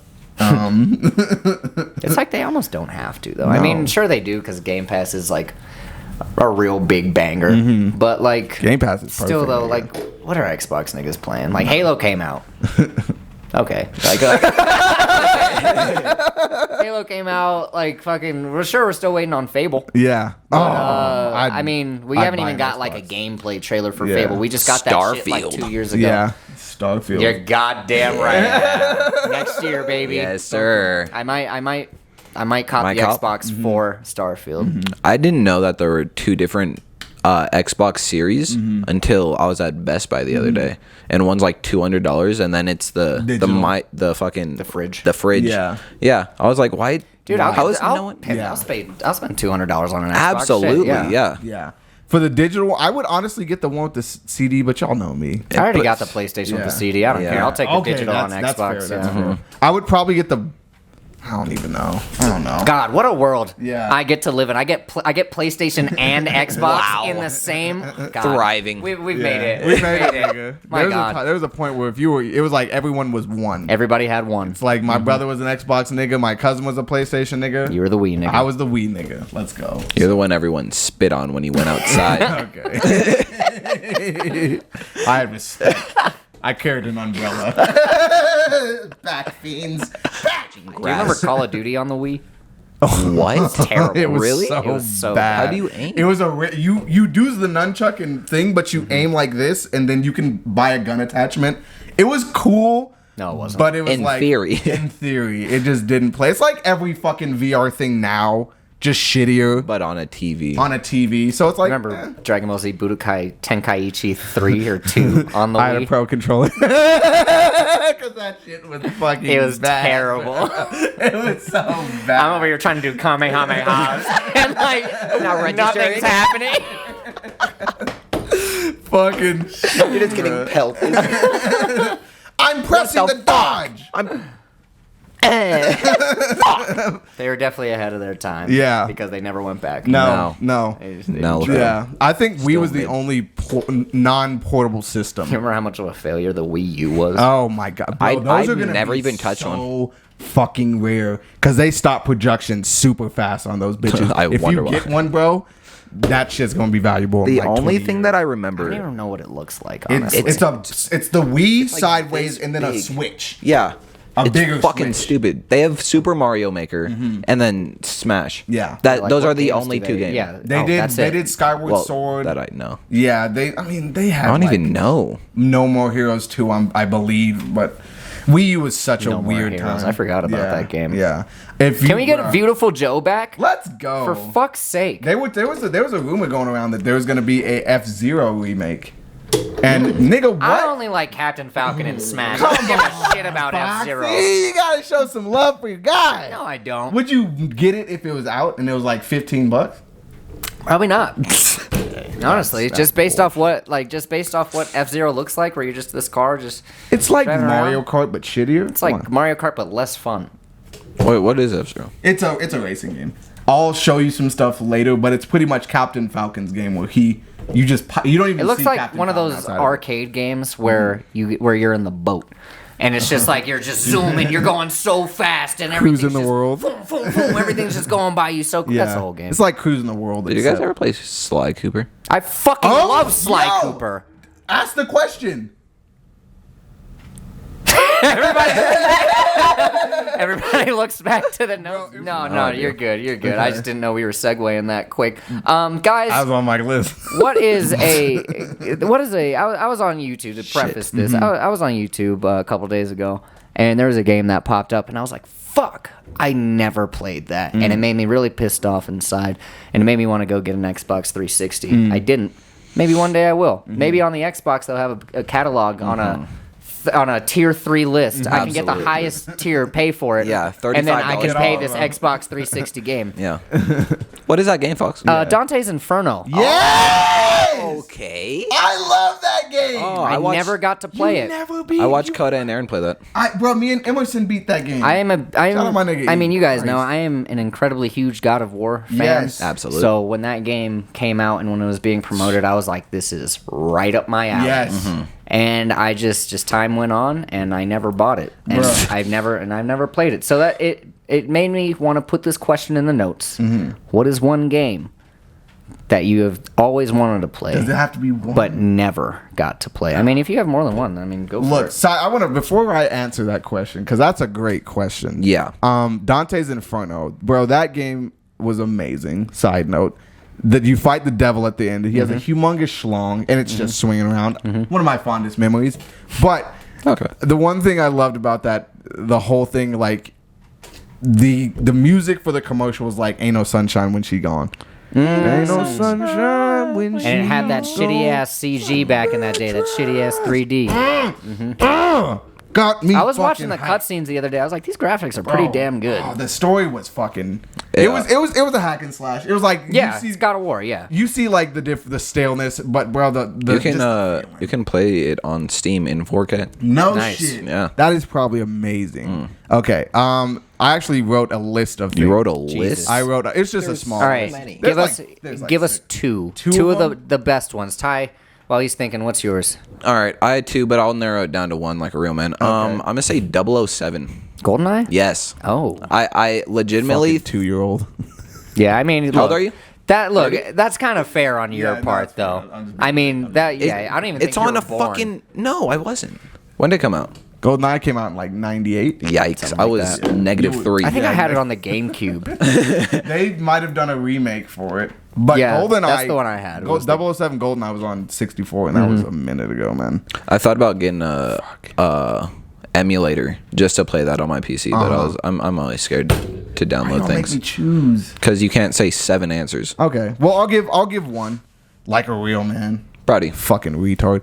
It's like they almost don't have to, though. I mean, sure they do, because Game Pass is like a real big banger. But like, Game Pass is still perfect, though, yeah. like, what are Xbox niggas playing? Like, Halo came out. Okay, like, Halo came out. Like, fucking, we're still waiting on Fable. Yeah. I mean, we haven't even got like a gameplay trailer for Fable. We just got that shit like Starfield. 2 years ago. Yeah. Starfield. You're goddamn right. Next year, baby. Yes, sir. I might cop Might the cop? Xbox for Starfield. I didn't know that there were 2 different Xbox Series until I was at Best Buy the other day, and one's like $200, and then it's the fridge. The fridge. Yeah. I was like, why? Dude, I'll I'll spend $200 on an Xbox. Absolutely, Shit, Yeah. For the digital, I would honestly get the one with the CD, but y'all know me. I already got the PlayStation with the CD. I don't care. I'll take the digital on Xbox. That's fair. I would probably get the. I don't even know. I don't know. God, what a world! Yeah. I get to live in. I get PlayStation and Xbox in the same. God. Thriving. We've made it. We made it, nigga. My God. There was a point where it was like everyone was one. Everybody had one. It's like my brother was an Xbox nigga, my cousin was a PlayStation nigga. You were the Wii nigga. I was the Wii nigga. Let's go. You're the one everyone spit on when you went outside. Okay. I had respect. I carried an umbrella. Back fiends. Do you remember Call of Duty on the Wii? What? It's terrible. It was Really? so, It was so bad. How do you aim? It was you do the nunchuck and thing, but you aim like this, and then you can buy a gun attachment. It was cool. No, it wasn't. But it was In like theory. In theory, it just didn't play. It's like every fucking VR thing now, just shittier But on a TV. on a TV. So it's like Remember Dragon Ball Z Budokai Tenkaichi 3 or 2 on the I had a Wii? pro controller because that shit was fucking. It was bad. terrible. It was so bad. I'm over here trying to do Kamehamehas and like nothing's happening. fucking. You're just getting pelted. I'm pressing the dodge. They were definitely ahead of their time. Yeah. Because they never went back. No. No. Yeah, I think Wii was the mid. only non-portable system. Remember how much of a failure the Wii U was? Oh my god, bro, I've gonna never be even touched so fucking rare because they stop production super fast on those bitches. I if wonder you why. get one, bro, that shit's gonna be valuable. in The like only 20 thing years. that I I don't remember. even know what it looks like, honestly. it's the Wii sideways this and then a big. Switch. Yeah. A bigger it's fucking Switch. stupid. They have Super Mario Maker and then Smash. Yeah. Like, Those what are the games only do two they- games. Yeah. They did. That's They it. did Skyward Well, Sword. that I know. Yeah, they had. I don't like, even know. No More Heroes 2, I believe, but Wii U was such a No More weird Heroes. time. I forgot about that game. Yeah. Can we get Beautiful Joe back? Let's go. For fuck's sake. There was a rumor going around that there was gonna be a F-Zero remake. And nigga, what? I only like Captain Falcon and Smash. I don't give a shit about F-Zero. See, you gotta show some love for your guy. No, I don't. Would you get it if it was out and it was like $15? Probably not. Honestly, just based off what F-Zero looks like, where you're just this car, just It's like driving Mario around. Kart but shittier. It's like Mario Kart but less fun. Wait, what is F-Zero? It's a racing game. I'll show you some stuff later, but it's pretty much Captain Falcon's game where you don't even. It looks see like Captain one of Falcon those outside of it. arcade games where you're in the boat. And it's just like you're just zooming, you're going so fast, and everything's Cruising the just world. boom, boom, boom, everything's just going by you so quick. Yeah, That's the whole game. It's like cruising the world. Did you guys ever play Sly Cooper? I fucking Oh, love Sly yo! Cooper. Ask the question. Everybody looks back to the notes. No, you're good. You're good. I just didn't know we were segueing that quick. Guys, I was on my list. what is a I was on YouTube to preface this. I was on YouTube a couple days ago, and there was a game that popped up, and I was like, fuck, I never played that. And it made me really pissed off inside, and it made me want to go get an Xbox 360. I didn't. Maybe one day I will. Maybe on the Xbox they'll have a catalog on a tier 3 list. I can get the Absolutely. highest tier, pay for it. Yeah, and then I can $35 pay all this around. Xbox 360 game. Yeah. What is that game, Fox? Dante's Inferno. Yes! Okay. I love that game. Oh, I watched- never got to play it. Never beat. I watched Coda and Aaron play that. Bro, me and Emerson beat that game. I am. Shout out my nigga I mean, you guys Christ. know I am an incredibly huge God of War fan. Yes. Absolutely. So when that game came out and when it was being promoted, I was like, "This is right up my alley." Yes. And I just time went on, and I never bought it, and Bruh. I've never played it. So that it made me want to put this question in the notes. What is one game that you have always wanted to play, Does it have to be one? but never got to play? I mean, if you have more than one, I mean, go for Look, it. so I want to before I answer that question because that's a great question. Yeah. Dante's Inferno, bro. That game was amazing. Side note. That you fight the devil at the end. He has a humongous schlong, and it's just swinging around. One of my fondest memories. But Okay. the one thing I loved about that, the whole thing, like the music for the commercial was like "Ain't No Sunshine When She Gone." Ain't no sunshine when And it had that shitty ass CG back in that day, that shitty ass 3D. got me. I was watching fucking the hyped. cutscenes the other day. I was like, these graphics are pretty damn good. Oh, the story was fucking. Yeah. It was a hack and slash. It was like Yeah, you see, it's God of War. Yeah. you see like the staleness, but bro, the You can just you can play it on Steam in 4K. no Nice. shit. Yeah. That is probably amazing. Okay. I actually wrote a list of things. You wrote a list. I wrote. It's just a small. All right. list. Give There's us like- there's like give us six. two. Two Two of of the best ones. Ty, while he's thinking, what's yours? All right, I had 2, but I'll narrow it down to 1 like a real man. I'm gonna say 007. GoldenEye? Yes. Oh. I legitimately. 2-year-old. Yeah, I mean, How old look, are you? That look, that's kind of fair on your no, part, it's fair. though. I'm just I mean, that yeah, I don't even think It's you on were a born. fucking. No, I wasn't. When did it come out? Goldeneye came out in like '98. Yikes! I was that. -3. I think Yeah, I had yeah. it on the GameCube. They might have done a remake for it, but Yeah, Goldeneye. that's the one I had. It was the- 007 Goldeneye was on 64, and that was a minute ago, man. I thought about getting a emulator just to play that on my PC, but I'm always scared to download Don't make me things choose. because you can't say 7 answers. Okay, well I'll give one, like a real man. Proud of you. Fucking retard.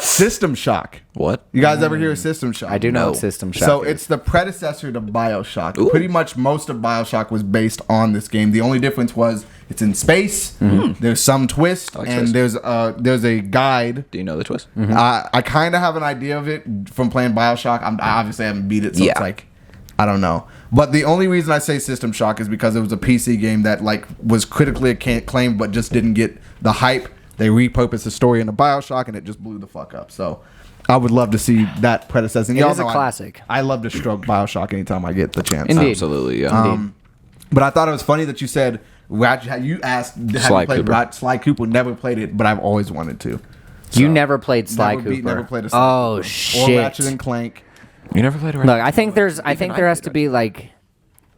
System Shock. What? You guys ever hear of System Shock? I do know No. what System Shock So is. it's the predecessor to BioShock. Ooh. Pretty much most of BioShock was based on this game. The only difference was it's in space. There's some twist, like and twist. there's a guide. Do you know the twist? I kind of have an idea of it from playing BioShock. I obviously haven't beat it, so Yeah. it's like I don't know. But the only reason I say System Shock is because it was a PC game that like was critically acclaimed, but just didn't get the hype. They repurposed the story into BioShock, and it just blew the fuck up. So I would love to see that predecessor. It is a classic. I love to stroke BioShock anytime I get the chance. Indeed. Absolutely, yeah. But I thought it was funny that you said you asked have Sly you played Cooper. Sly Cooper. Never played it, but I've always wanted to. You So, never played Sly Cooper. Never played a Sly Oh Cooper. shit! Or Ratchet and Clank. You never played a Look, I think there has to be like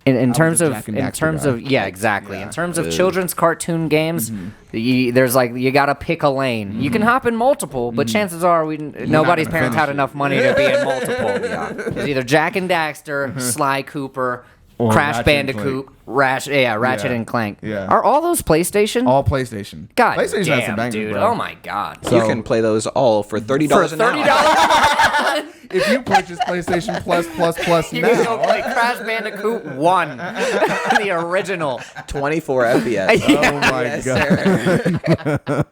in terms a of Jack and in Daxter terms guy. of yeah exactly in Yeah. terms of children's cartoon games there's like you gotta pick a lane. You can hop in multiple, but chances are nobody's gonna parents finish had it. enough money to be in multiple. It's either Jack and Daxter, Sly Cooper, Or Crash Ratchet and Bandicoot, Ratchet Yeah. and Clank. Yeah. Are all those PlayStation? All PlayStation. God PlayStation has some damn, bangers, dude! bro. Oh my god! You can play those all for $30 an hour. If you purchase PlayStation Plus You can go now, play Crash Bandicoot 1, the original. 24 FPS. Yeah. oh my Yes, god, sir.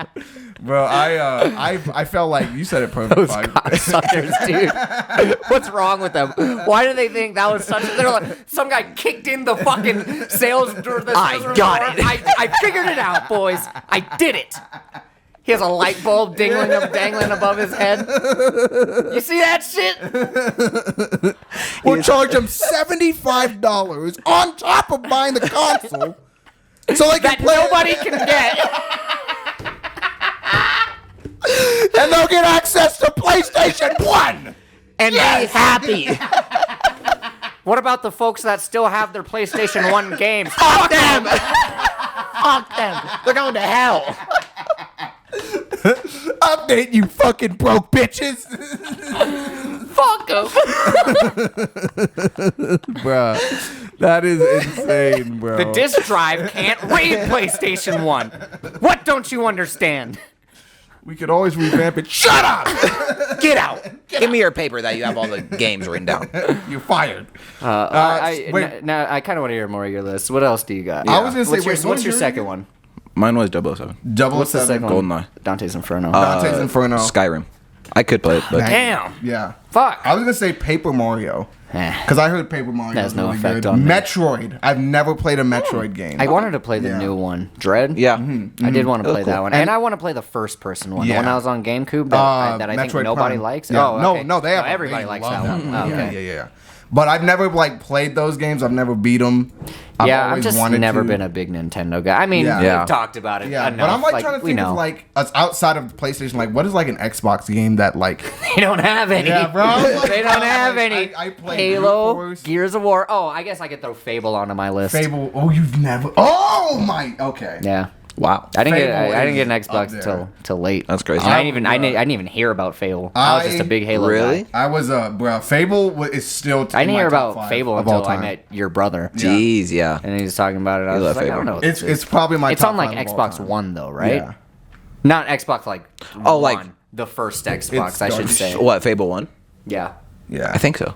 bro! I felt like you said it perfect. Those Fog. cocksuckers, dude. What's wrong with them? Why do they think that was such? They're like some guy kicked in the fucking sales. I got it. I figured it out, boys. I did it. He has a light bulb dangling above his head. You see that shit? We'll charge them $75 on top of buying the console, so they can That play it, nobody can get. and they'll get access to PlayStation 1. And be happy. What about the folks that still have their PlayStation 1 games? Fuck them! Fuck them! They're going to hell. Update, you fucking broke bitches. Fuck them. Bruh, that is insane, bro. The disk drive can't read PlayStation 1. What don't you understand? We could always revamp it. Shut up! Get out. Give me your paper that you have all the games written down. You're fired. I kind of want to hear more of your list. What else do you got? I was gonna say, What's your, wait, what's your yours second again? one? Mine was 007. What's the second one? Goldeneye. Dante's Inferno. Dante's Inferno. Skyrim. I could play it, but Damn. Yeah. Fuck. I was gonna say Paper Mario. Eh. Because I heard Paper Mario That was has no really effect good. on me. Metroid. I've never played a Metroid game. I wanted to play the Yeah. new one, Dread. yeah. I did want to play cool. that one, and I want to play the first-person one, the Yeah. one I was on GameCube that I think Metroid nobody Prime. likes. Yeah. Oh, okay. No, they have. everybody they likes love that one. Yeah, Oh, okay. yeah. But I've never like played those games. I've never beat them. I've just never been a big Nintendo guy. I mean, Yeah. we've talked about it. Yeah, enough. but I'm like trying to we think know. of like us outside of PlayStation. Like, what is like an Xbox game that like? They don't have any. Yeah, bro. I was like, They don't bro, have like, any. I played Halo, Brute Force, Gears of War. Oh, I guess I could throw Fable onto my list. Fable. Oh, you've never. Oh my. Okay. Yeah. Wow. I didn't get Fable I didn't get an is up Xbox there. till late. That's crazy. I didn't even hear about Fable. I was just a big Halo Really? guy. I was bro. Fable is still. I didn't hear about 5 Fable of all until I time. met your brother. Jeez, yeah. And he was talking about it. I was love like, I Fable. don't know. What It's probably my. It's top on like 5 of all Xbox time. One though, right? Yeah. Not Xbox like. Oh, like- One, the first Xbox, It's I should done. say. What, Fable 1? Yeah. Yeah. I think so.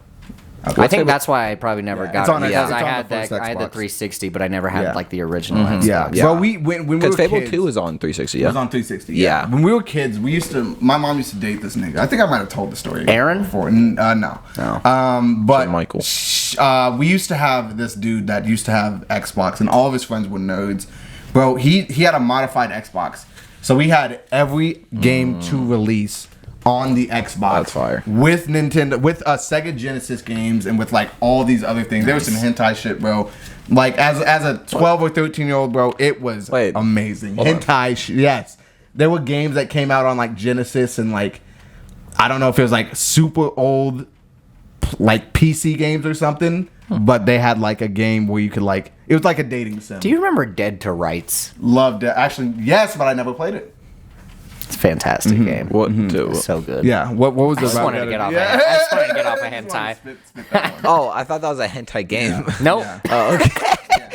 I think that's why I probably never got it's on it a- because it's I on had the first I had the Xbox. 360, but I never had Yeah. like the original Xbox. Yeah. Yeah. Well, when we Because were Fable kids, 2 was on 360, It yeah. was on 360. Yeah. When we were kids, we used to. My mom used to date this nigga. I think I might have told the story. Aaron? Before. No. No. But Michael. we used to have this dude that used to have Xbox, and all of his friends were nerds. Bro, he had a modified Xbox, so we had every game to release on the Xbox. That's fire. With Nintendo, with Sega Genesis games, and with like all these other things. There was some hentai shit, bro. Like as a 12 or 13-year-old, bro, it was amazing. Hold on. Hentai shit. Yes. There were games that came out on like Genesis and like I don't know if it was like super old like PC games or something, but they had like a game where you could like it was like a dating sim. Do you remember Dead to Rights? Loved it. Actually, yes, but I never played it. It's a fantastic game. What? It's so good. Yeah. What was I the just wanted to get off. I just wanted to get off a hentai. Spit that one. Oh, I thought that was a hentai game. Nope. Oh, okay.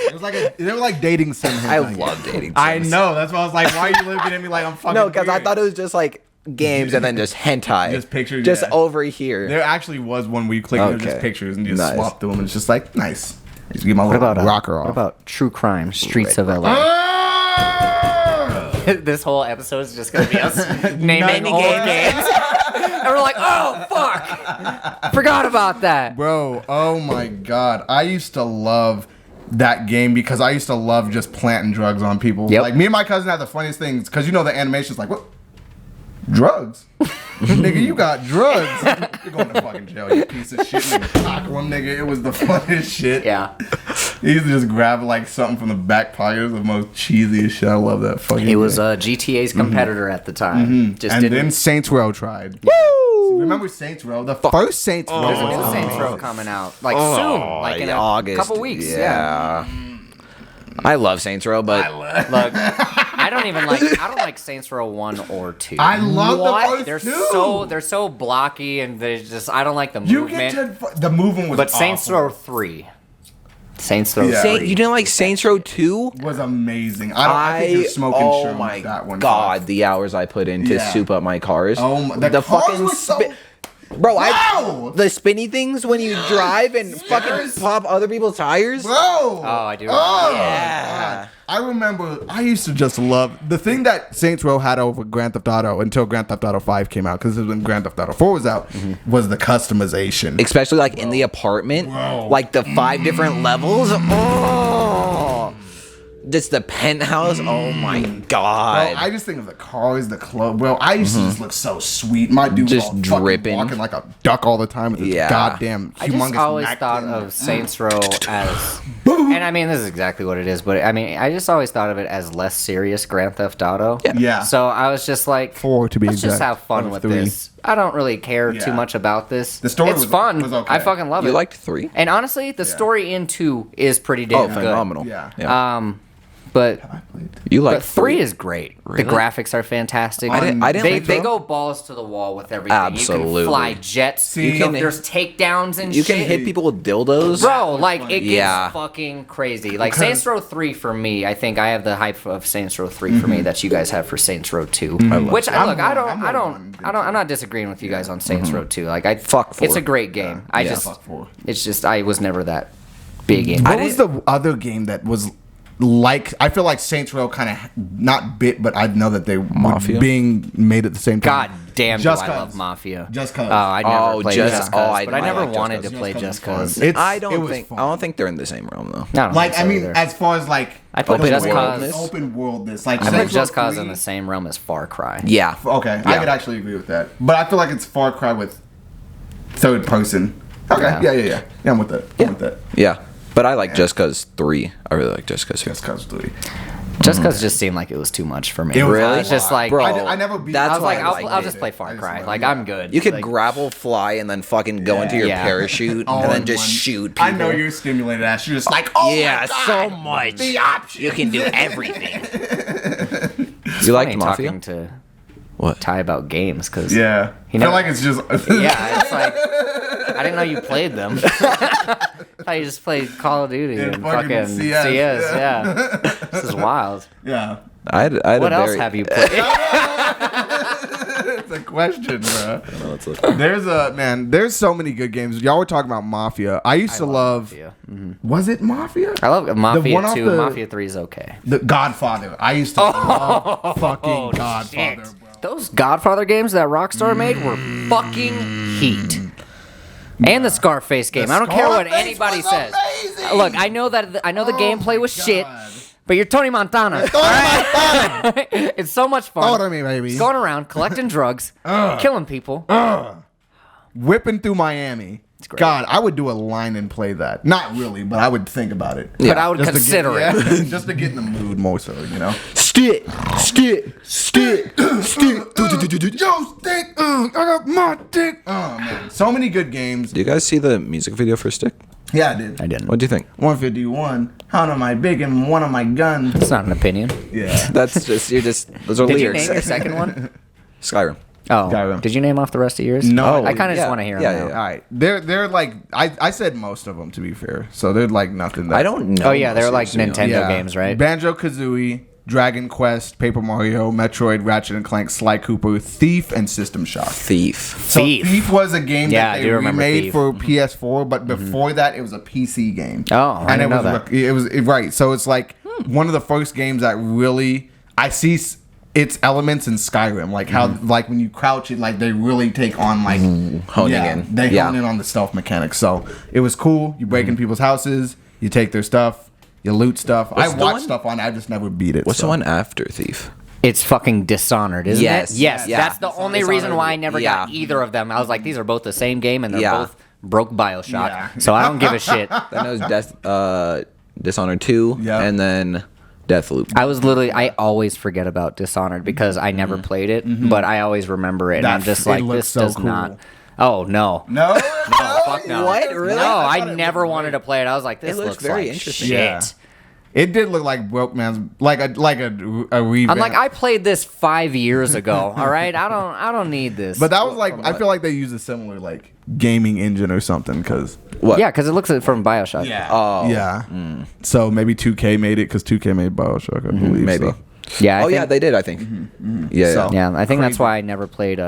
It was like they were like dating sim. I hentai love games. dating I sims. know. That's why I was like, why are you looking at me like I'm fucking? No, because I weird? thought it was just like games and then just hentai. Just pictures, Just yeah. over here. There actually was one where you click and they're just Okay. pictures and you just Nice. swap through them and it's just like nice. Just get my What little about rocker off. What about True Crime? Streets of LA. This whole episode is just gonna be us naming old games, and we're like, oh fuck, forgot about that. Bro, oh my god. I used to love that game because I used to love just planting drugs on people. Yep. Like me and my cousin had the funniest things because you know the animation's like, what? Drugs? Nigga, you got drugs. You're going to fucking jail, you piece of shit. Nigga, tackle him, nigga. It was the funniest shit. Yeah, He used to just grab like something from the back pocket. It was the most cheesiest shit. I love that fucking he was game. GTA's competitor at the time. Just And didn't. then Saints Row tried. Woo! Remember Saints Row? The first Saints Row. There's a was new Saints amazing. Row coming out like soon, like in a August. couple weeks. Yeah. I love Saints Row, but Look, I don't like Saints Row 1 or 2. I love the They're first they're so blocky and they just I don't like the You movement. get to the movement was But Saints awful. Row 3. Saints Row Yeah. 3. you didn't like Saints Row 2? was amazing. I think you're smoking oh shrooms my with that one. god, the hours I put in to Yeah. soup up my cars. Oh my, the cars were so. Bro, Wow! the spinny things when you drive and fucking pop other people's tires. Bro! Oh, I do. Yeah. I remember I used to just love the thing that Saints Row had over Grand Theft Auto until Grand Theft Auto 5 came out, because when Grand Theft Auto 4 was out, was the customization. Especially like in the apartment, like the 5 different levels. Oh, just the penthouse. Oh my god. Bro, I just think of the cars, the club. Bro, I used to just look so sweet. My dude Just was all fucking dripping. walking like a duck all the time with his Yeah. goddamn I humongous just always neck thought thing. of Saints Row as, and I mean this is exactly what it is, but I mean I just always thought of it as less serious Grand Theft Auto. Yeah. So I was just like, 4 to be let's just exact. have fun Or with 3. this. I don't really care Yeah. too much about this. The story it's was- fun. was okay. I fucking love You it. liked 3? And honestly, the story in 2 is pretty damn Oh, good. phenomenal. Yeah. But You like 3 is great. Really? The graphics are fantastic. I didn't they like they them. go balls to the wall with everything. You Absolutely. can fly jets. See, you can, there's takedowns and You shit. can hit people with dildos. Bro, like it gets Yeah. fucking crazy. Like Saints Row 3 for me, I think I have the hype of Saints Row 3 for me that you guys have for Saints Row 2. Which I'm look, one. I'm not disagreeing with you guys on Saints Row 2. Like Fuck 4. it's a great game. I Yeah. just Fuck 4. it's just I was never that big in. What was the other game that was like? I feel like Saints Row kind of not bit, but I know that they Mafia? were being made at the same time. God damn, Just do I 'Cause. love Mafia. Just 'Cause. Oh, I never Oh, played Just- Just oh, Cause, I- but I I never like Just wanted Cause. to play Just Just Cause was Cause. fun. I It don't was think fun. I don't think they're in the same realm though. No, Like so I mean, either. as far as like I played Open Just worldness? Cause. open worldness, like I think Saints Row Just Cause 3 in the same realm as Far Cry. Yeah. Okay, I Yeah. could actually agree with that. But I feel like it's Far Cry with third person. Okay, Yeah. yeah. I'm with that. I'm with that. Yeah. But I like Just Cause 3. I really like Just Cause 3. Just Cause 3. Just Cause just seemed like it was too much for me. It was Really? It's just like Bro, I never beat. that's I was why like, I I'll liked just it. play Far I just Cry. wanted- Like yeah. I'm good. You could Like, grapple, fly, and then fucking go into your Yeah. parachute all and then in just one. shoot people. I know you're stimulated ass. You're just like, oh Yeah, my God, so much. the options. You can do everything. You liked funny Mafia? talking to What? Ty about games because Yeah. He I feel never- like it's just. yeah, it's like I didn't know you played them. I thought you just played Call of Duty and fucking CS. Yeah, this is wild. Yeah. I had What a else very, have you played? It's a question, bro. Let's look. There's so many good games. Y'all were talking about Mafia. I used to love. Mafia. Was it Mafia? I love Mafia one off 2. the- Mafia 3 is okay. The Godfather. I used to love fucking Godfather, Shit. bro. Those Godfather games that Rockstar made were fucking heat. And the Scarface game. I don't care what Scarface anybody was says. amazing. Look, I know the gameplay was God. shit, but you're Tony Montana. Alright? It's so much fun. Hold on me, baby. Just going around collecting drugs, killing people. Whipping through Miami. great. God, I would do a line and play that. Not really, but I would think about it. But I would Just to consider get- it. yeah, just to get in the mood more so, you know? Stick. Yo, stick. I got my dick. Oh, man. So many good games. Do you guys see the music video for Stick? Yeah, I did. I didn't. What do you think? 151. How am I big and one of my guns? It's not an opinion. Yeah. That's just those are Did you lyrics. name your second one? Skyrim. Oh, Skyrim. did you name off the rest of yours? No. I kind of just Yeah. want to hear Yeah, them now. yeah. All right. They're like, I said most of them, to be fair. So they're like nothing. That, I don't know. Oh yeah, they're like most of these, to be Nintendo honest. games, right? Banjo-Kazooie, Dragon Quest, Paper Mario, Metroid, Ratchet and Clank, Sly Cooper, Thief, and System Shock. Thief. So Thief. Thief was a game Yeah, I that do they remember remade Thief. for PS4, but before that, it was a PC game. Oh, I didn't know that. It was right. So it's like one of the first games that really I see its elements in Skyrim, like how like when you crouch it, like they really take on like Honing in. They Yeah. hone in on the stealth mechanics. So it was cool. You break in people's houses, you take their stuff. You loot stuff. What's I the watched one? stuff on it. I just never beat it. What's so. the one after Thief? It's fucking Dishonored, isn't Yes. it? Yes. Yeah. That's the only reason why I never got Yeah. either of them. I was like, these are both the same game, and they're Yeah. both broke Bioshock. Yeah. So I don't give a shit. That knows Dishonored 2, Yeah. and then Deathloop. I always forget about Dishonored because I never played it, but I always remember it. And I'm just it like, looks this so does cool. not. Oh, no. No. No, fuck no. What? Really? No, I I never wanted to play it. I was like, this looks looks very like interesting. shit. Yeah. It did look like Broke Man's like a revamp. I'm like, I played this 5 years ago. All right, I don't need this. but that was like I feel like they used a similar like gaming engine or something because What? yeah, because it looks from Bioshock. Oh. yeah. So maybe 2K made it because 2K made Bioshock, I believe. Maybe. So. Yeah. I Oh, think, yeah, they did, I think. Yeah, So- yeah. Yeah, I think that's Crazy. why I never played.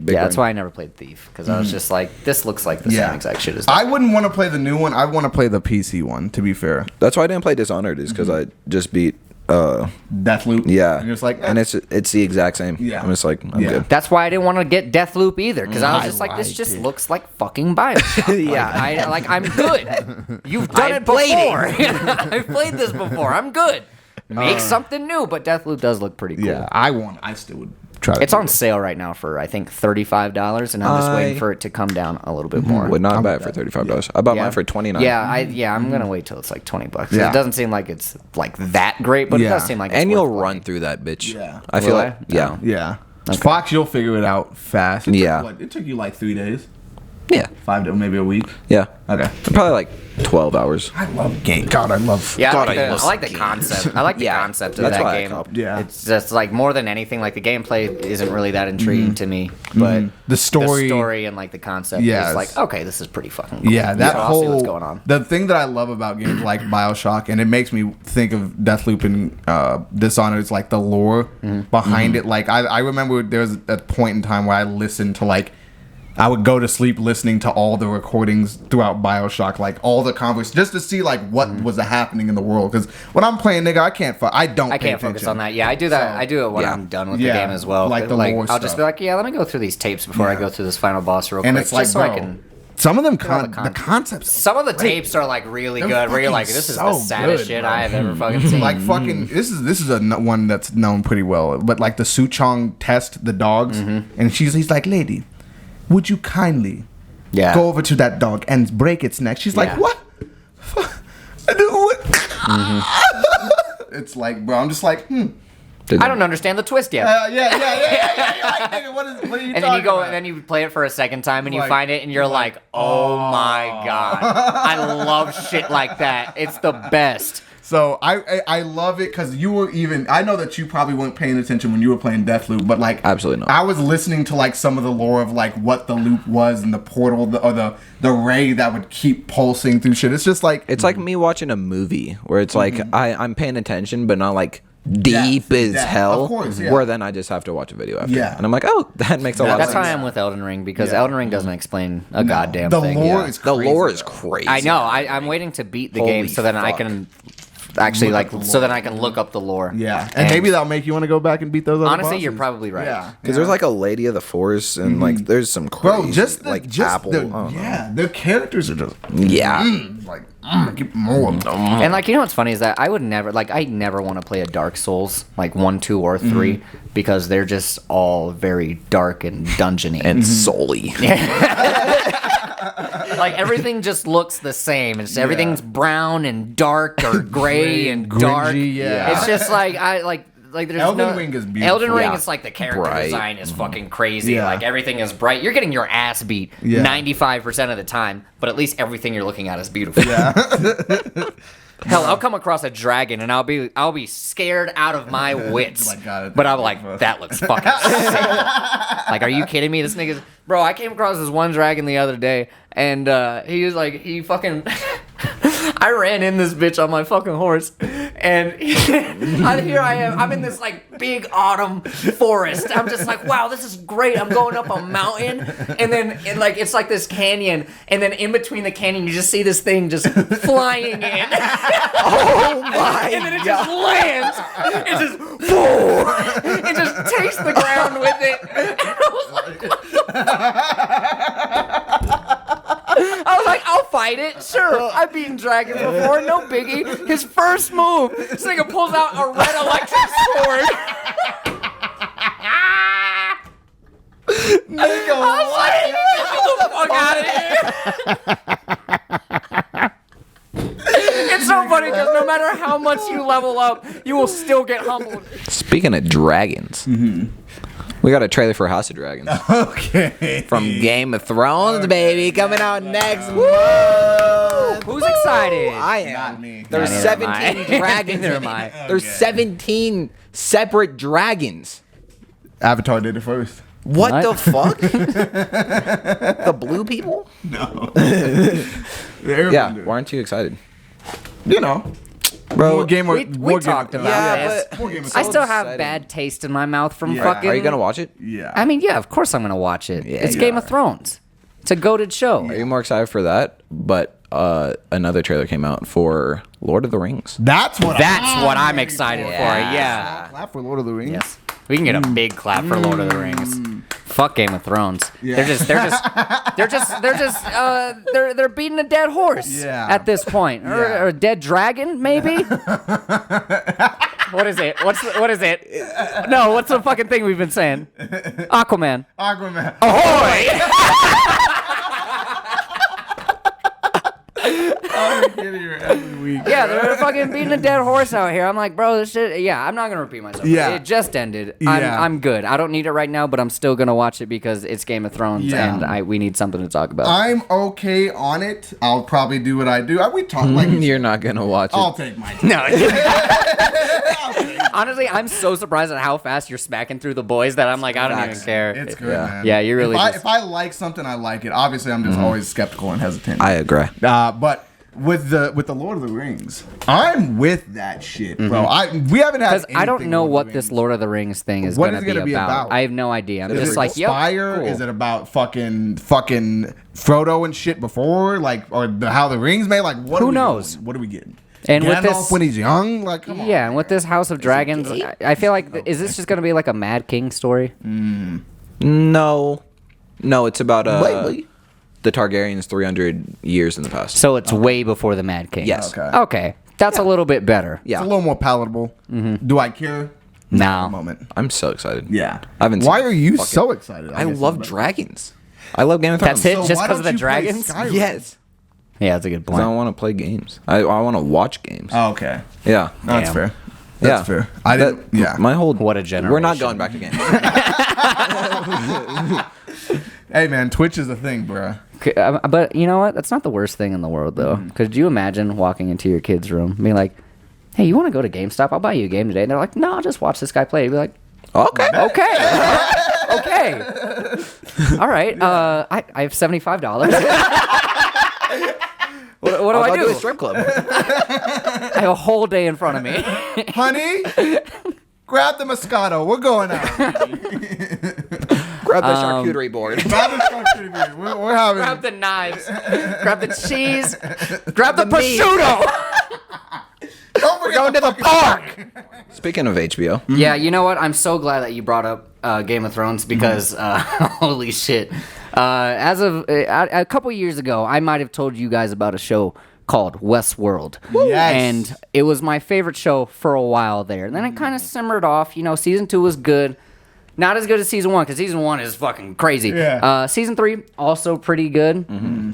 Big That's Ring. why I never played Thief because I was just like, this looks like the Yeah. same exact shit as. I wouldn't want to play the new one. I want to play the PC one. To be fair, That's why I didn't play Dishonored, is because I just beat, Deathloop. yeah. and you're just like, and it's the exact same. Yeah. I'm just like, I'm Yeah. good. That's why I didn't want to get Deathloop either because I was I just like, this like just it. looks like fucking Bioshock. Yeah. I'm good. You've done it before. I've played this before. I'm good. Make something new, but Deathloop does look pretty cool. yeah, I still would try. It's do on it. sale right now for I think $35, and I'm just waiting I- for it to come down a little bit more. Would not buy it for $35. I bought Yeah. mine for $29. Yeah, I'm gonna wait till it's like $20. Yeah. It doesn't seem like it's like that great, but it Yeah. does seem like it's And you'll worth run looking. through that bitch. Yeah. I feel Will like, I? yeah. Yeah, Fox, you'll figure it out fast. It took, Yeah. it took you like 3 days, Yeah. 5 to maybe a week. Yeah. Okay. Probably like 12 hours. I love game. God, I love. Yeah, God, I I like the love concept. I like the Yeah, concept of that's that why I game. copped. Yeah. It's just like more than anything, like the gameplay isn't really that intriguing to me, but The story- and like the concept Yes. is like, okay, this is pretty fucking cool. Yeah, that So I'll whole see what's going on. the thing that I love about games like BioShock, and it makes me think of Deathloop and Dishonored, is like the lore behind it. Like I remember there was a point in time where I listened to like. I would go to sleep listening to all the recordings throughout BioShock, like all the conversations, just to see like what was happening in the world. Because when I'm playing, nigga, I can't I can't focus on that. Yeah, I do that. So, I do it when yeah. I'm done with Yeah, the game as well. like the lore I'll just stuff. be like, yeah, let me go through these tapes before I Yeah. go through this final boss real And quick, it's like, just so bro, I can. some of them all the the concepts. concepts. Some of the tapes are like really They're good. Where you're fucking like, this is so the saddest good, shit bro. I have ever fucking seen. Like fucking, this is one that's known pretty well. But like the Suchong test the dogs, and he's like, lady, would you kindly yeah. go over to that dog and break its neck? She's Yeah. like, what? I do what? It's like, bro, I'm just like, I don't understand the twist yet. yeah. Like, nigga, what are you And then you go and then you play it for a second time and you Like- find it and you're like, oh my god. I love shit like that. It's the best. So I love it because you were even. I know that you probably weren't paying attention when you were playing Deathloop, but like Absolutely not. I was listening to like some of the lore of like what the loop was and the portal or the ray that would keep pulsing through shit. It's just like It's like me watching a movie where it's like I'm paying attention, but not like deep as hell. Of course, yeah. Where then I just have to watch a video after. Yeah. And I'm like, oh, that makes a lot of That's sense. how I am with Elden Ring because Elden Ring doesn't explain a goddamn the thing. lore Yeah. is The crazy, lore is though. crazy. I know. I'm waiting to beat the Holy game so that I fuck. can actually Look like up the so lore. that I can look up the lore. Yeah, and maybe that'll make you want to go back and beat those other Honestly, bosses. you're probably right. Yeah, Because there's like a Lady of the Forest and like there's some crazy bro, just the, like just Apple. the, I don't know. yeah, their characters are just Yeah. like keep more of them. And like you know what's funny is that I would never like I never want to play a Dark Souls like 1, 2, or 3 because they're just all very dark and dungeony And Sully. like everything just looks the same. It's everything's brown and dark or gray and dark. Grungy, yeah. It's just like I like there's Elden no, Ring is beautiful. Elden Ring Yeah. is like the character Bright. design is fucking crazy. Yeah. Like everything is bright. You're getting your ass beat Yeah. 95% of the time, but at least everything you're looking at is beautiful. Yeah. Hell, I'll come across a dragon and I'll be scared out of my wits. Like, God, but I'm like, that looks fucking sick. Like, are you kidding me? This nigga's bro. I came across this one dragon the other day, and he was like, he fucking. I ran in this bitch on my fucking horse, and here I am. I'm in this like big autumn forest. I'm just like, wow, this is great. I'm going up a mountain, and then like it's like this canyon, and then in between the canyon, you just see this thing just flying in. Oh my And then it just lands. It just, whoa, it just takes the ground with it. And I was like, I'll fight it. Sure, I've beaten dragons before. No biggie. His first move, this nigga pulls out a red electric sword. Nigga, I was like, get the fuck out of here. It's so funny because no matter how much you level up, you will still get humbled. Speaking of dragons, we got a trailer for House of Dragons okay. from Game of Thrones, baby, coming out next month. Who's excited? I am. Not me. There's Neither am I. 17 dragons. Neither am I. There's 17 separate dragons. Avatar did it first. What What? the fuck? The blue people? Yeah, why aren't you excited? You know, Bro, more game. we talked about Yeah, this. but- More Game of I Thrones. still have excited. bad taste in my mouth from Yeah. fucking. Are you gonna watch it? Yeah. I mean, yeah, of course I'm gonna watch it. Yeah, It's you Game are. of Thrones. It's a goated show. Are you more excited for that? But another trailer came out for Lord of the Rings. That's what I'm excited for. Yeah. Clap for Lord of the Rings. Yes. We can get a big clap for Lord of the Rings. Fuck Game of Thrones. Yeah. They're beating a dead horse. Yeah. At this point, or a dead dragon, maybe. What is it? What is it? No, what's the fucking thing we've been saying? Aquaman. Aquaman. I'm kidding you every week. Yeah, they're fucking beating a dead horse out here. I'm like, bro, this shit. Yeah, I'm not gonna repeat myself. Yeah. It just ended. Yeah. I'm good. I don't need it right now, but I'm still gonna watch it because it's Game of Thrones, Yeah. and we need something to talk about. I'm okay on it. I'll probably do what I do. We talk like You're not gonna watch it. I'll take my time. No. Honestly, I'm so surprised at how fast you're smacking through the boys that I'm like, I don't even care. It's good, Yeah. man. Yeah, you really If just- I like something, I like it. Obviously, I'm just always skeptical and hesitant. I agree. But with the Lord of the Rings, I'm with that shit, bro. We haven't had Because I don't anything know Lord of what the this Rings. Lord of the Rings thing is What gonna is it gonna be about? I have no idea. I'm Is just it like, yep, Spire? cool. Is it about fucking Frodo and shit before, like, or how the rings made? Like, what? Who are we knows? doing? What are we getting? And with Gandalf this- when he's young, like, come on. Yeah, and with this House of Dragons, I feel like is this just gonna be like a Mad King story? No, it's about Lately. the Targaryens 300 years in the past. So it's way before the Mad King. Yes. Okay. Okay, that's a little bit better. It's Yeah, a little more palatable. Do I care? No. Moment. I'm so excited. Yeah. I haven't. Why seen are you fucking- so excited? I guess love is better. dragons. I love Game of Thrones. That's it? Just why 'cause of don't the you play dragons? Skyrim? Yes, Yeah, that's a good because I point. want to play games. I want to watch games. Oh, okay. Yeah, That's Damn. fair. That's fair. I didn't. Yeah. My whole What a We're not generation. going back to games. Hey, man, Twitch is a thing, bruh. But you know what? That's not the worst thing in the world, though. Could you imagine walking into your kid's room, and being like, hey, you want to go to GameStop? I'll buy you a game today. And they're like, no, I'll just watch this guy play. You'd be like, Okay. okay. All right. I have $75. What do I do? A strip club. I have a whole day in front of me. Honey, grab the Moscato. We're going out. Grab the charcuterie board. Grab the charcuterie board. We're having. Grab the knives. Grab the cheese. Grab the prosciutto. We're going to the park. Speaking of HBO. Yeah, you know what? I'm so glad that you brought up Game of Thrones because holy shit. As of a couple years ago, I might have told you guys about a show called Westworld. Yes. And it was my favorite show for a while there. And then it kind of simmered off. You know, season 2 was good. Not as good as season 1, because season 1 is fucking crazy. Yeah. Season 3, also pretty good.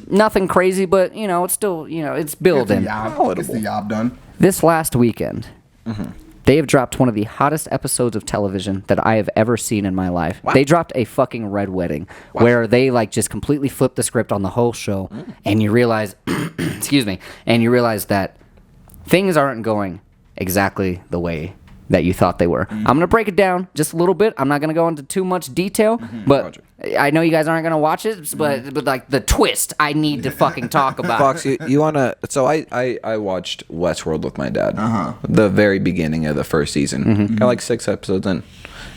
Nothing crazy, but, you know, it's still, you know, it's building. It's the job done. This last weekend, they have dropped one of the hottest episodes of television that I have ever seen in my life. Wow. They dropped a fucking Red Wedding, where they, like, just completely flipped the script on the whole show, and you realize, excuse me, and you realize that things aren't going exactly the way that you thought they were. I'm going to break it down just a little bit. I'm not going to go into too much detail, but I know you guys aren't going to watch it, but like the twist I need to fucking talk about. Fox, you want to... So I watched Westworld with my dad. The very beginning of the first season. Got like 6 episodes in.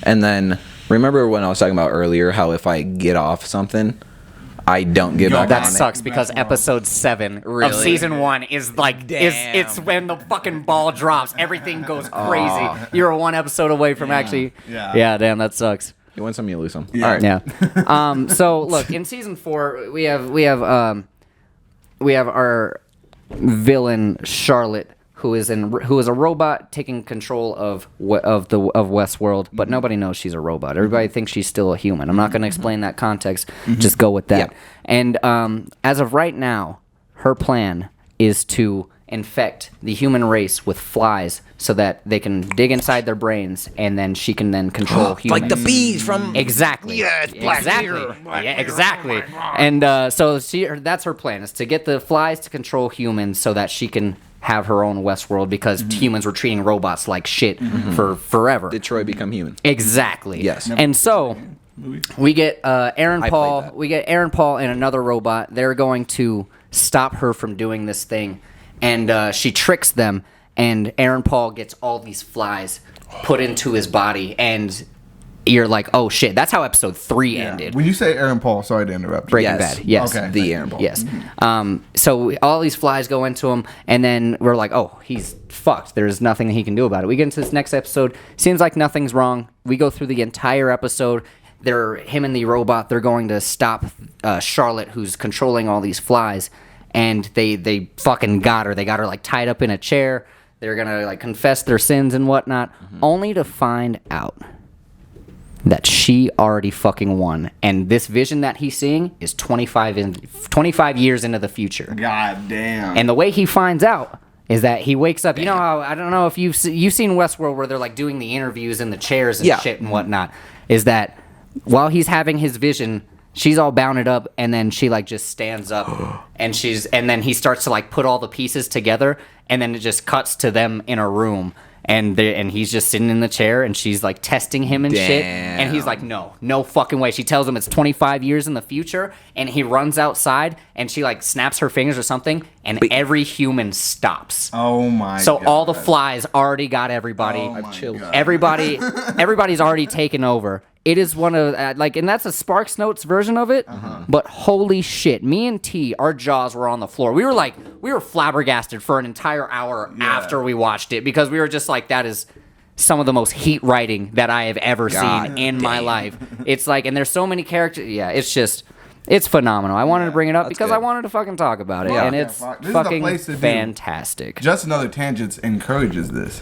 And then, remember when I was talking about earlier how if I get off something... I don't give back that on sucks it. because episode 7 of season 1 is like it's when the fucking ball drops, everything goes crazy. You're 1 episode away from actually. Yeah, damn, that sucks. You win some, you lose some. Yeah. All right. Yeah. So look, in season 4, we have our villain Charlotte, who is a robot taking control of Westworld, but nobody knows she's a robot. Everybody thinks she's still a human. I'm not going to explain that context. Just go with that. Yeah. And as of right now, her plan is to infect the human race with flies so that they can dig inside their brains, and then she can then control humans. Like the bees from... Exactly. Yeah, it's Black exactly. Mirror. Yeah, exactly. And so that's her plan, is to get the flies to control humans so that she can have her own Westworld, because humans were treating robots like shit for forever. Detroit become human. Exactly. Yes. And so we get Aaron Paul. We get Aaron Paul and another robot. They're going to stop her from doing this thing, and she tricks them. And Aaron Paul gets all these flies put into his body, and you're like, oh shit. That's how episode 3 ended. When you say Aaron Paul, sorry to interrupt. Breaking Bad. Yes. Okay. The Aaron Paul. Yes. So all these flies go into him, and then we're like, oh, he's fucked. There's nothing he can do about it. We get into this next episode. Seems like nothing's wrong. We go through the entire episode. Him and the robot, they're going to stop Charlotte, who's controlling all these flies, and they fucking got her. They got her like tied up in a chair. They're gonna like confess their sins and whatnot, only to find out that she already fucking won. And this vision that he's seeing is 25 years into the future. God damn. And the way he finds out is that he wakes up. You know how, I don't know if you've seen Westworld, where they're like doing the interviews in the chairs and shit and whatnot, is that while he's having his vision, she's all bounded up, and then she like just stands up and then he starts to like put all the pieces together, and then it just cuts to them in a room. And he's just sitting in the chair, and she's like testing him and shit. And he's like, no fucking way. She tells him it's 25 years in the future, and he runs outside, and she like snaps her fingers or something, and every human stops. Oh my God. So all the flies already got everybody. Oh my God. Everybody's already taken over. It is one of and that's a Sparks Notes version of it. But holy shit, me and T, our jaws were on the floor. We were flabbergasted for an entire hour after we watched it, because we were just like, that is some of the most heat writing that I have ever seen in my life. It's like, and there's so many characters. Yeah, it's phenomenal. I wanted to bring it up because good. I wanted to fucking talk about it, and it's This is fucking the place to do. fantastic. Just Another Tangents encourages this.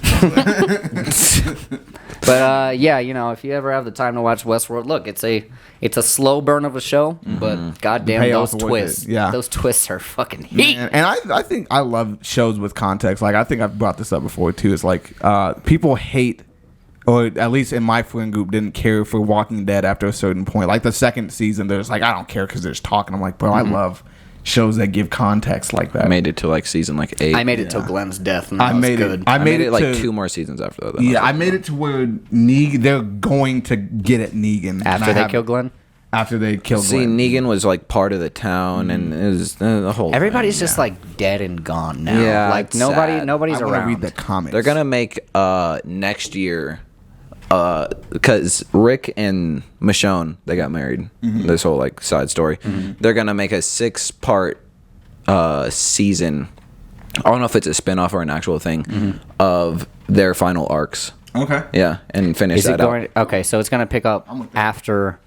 But yeah, you know, if you ever have the time to watch Westworld, look, it's a slow burn of a show, but goddamn those Payoff worth twists, it. Yeah. those twists are fucking heat. And I think I love shows with context. Like, I think I've brought this up before too. It's like people hate, or at least in my friend group, didn't care for Walking Dead after a certain point. Like the second season, there's like, I don't care because they're just talking. I'm like, bro, I love shows that give context like that. I made it to like season like 8. I made it till Glenn's death, and I made good. it. I made it like to, 2 more seasons after that. Yeah, I made it to where they're going to get at Negan After they kill Glenn? After they killed See, Glenn. Negan was like part of the town, and it was the whole. Everybody's thing, just like dead and gone now. Yeah, like it's nobody's sad. I around. want to read the comics. They're gonna make next year, because Rick and Michonne, they got married. This whole like side story. They're gonna make a 6-part season. I don't know if it's a spinoff or an actual thing of their final arcs. Okay. Yeah, and finish Is it that out. going? Okay, so it's gonna pick up after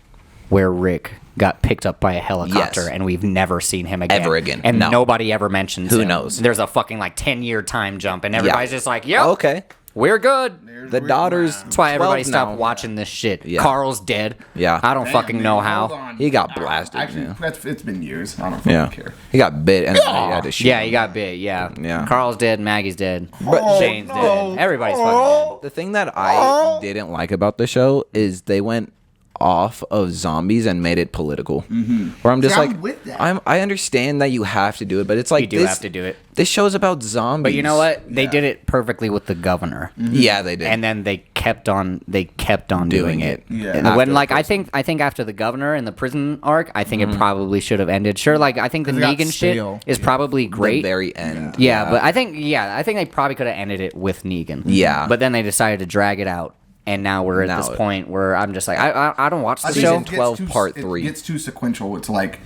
where Rick got picked up by a helicopter, Yes. and we've never seen him again. Ever again. And No. nobody ever mentions Who him. knows? There's a fucking like 10-year time jump, and everybody's just like, "Yep, Okay. we're good." The daughter's. That's why everybody 12 stopped now. watching this shit. Yeah. Carl's dead. Yeah. I don't fucking know how. He got blasted, Actually, yeah. it's been years. I don't fucking Yeah, care. he got bit, and then he had to shoot. Yeah, him. he got bit. Yeah. Yeah. Carl's dead. Maggie's dead. Oh, Shane's no. dead. Everybody's fucking dead. The thing that I didn't like about the show is they went off of zombies and made it political. Where I'm just See, like, I'm with that. I understand that you have to do it, but it's like You do this, have to do it. This show's about zombies. But you know what? They did it perfectly with the governor. Yeah, they did. And then they kept on doing it. Yeah. And After when the like I think after the governor and the prison arc, I think it probably should have ended. Sure, like I think the It got Negan shit stale. is probably the great. very end. yeah, but I think they probably could have ended it with Negan. Yeah. But then they decided to drag it out. And now we're at Now this it- point where I'm just like I don't watch the I think show. it gets 12 too- part 3. It gets too sequential. It's like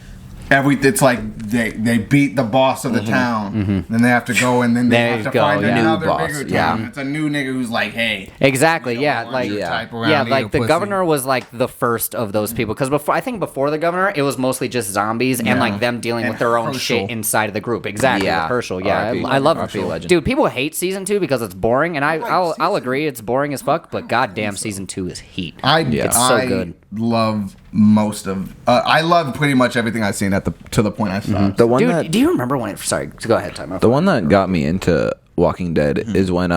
it's like they beat the boss of the town, then they have to go and then they There have you to go, find yeah. another New boss, bigger yeah. town. It's a new nigga who's like, hey, Exactly. we don't Yeah. want Like your Yeah. type around yeah. here, Like the pussy. governor was like the first of those people because I think before the governor it was mostly just zombies and like them dealing And with their own Herschel. shit inside of the group. Exactly. Yeah. With Herschel. Yeah. R.I.P. I love R.I.P. legend. Dude, people hate season 2 because it's boring, and I'll season- agree it's boring as fuck. But goddamn, season 2 is heat. It's so good. Love most of. I love pretty much everything I've seen to the point I stopped. The one Dude, that do you remember when it? Sorry, go ahead, time. the one that got me into Walking Dead is when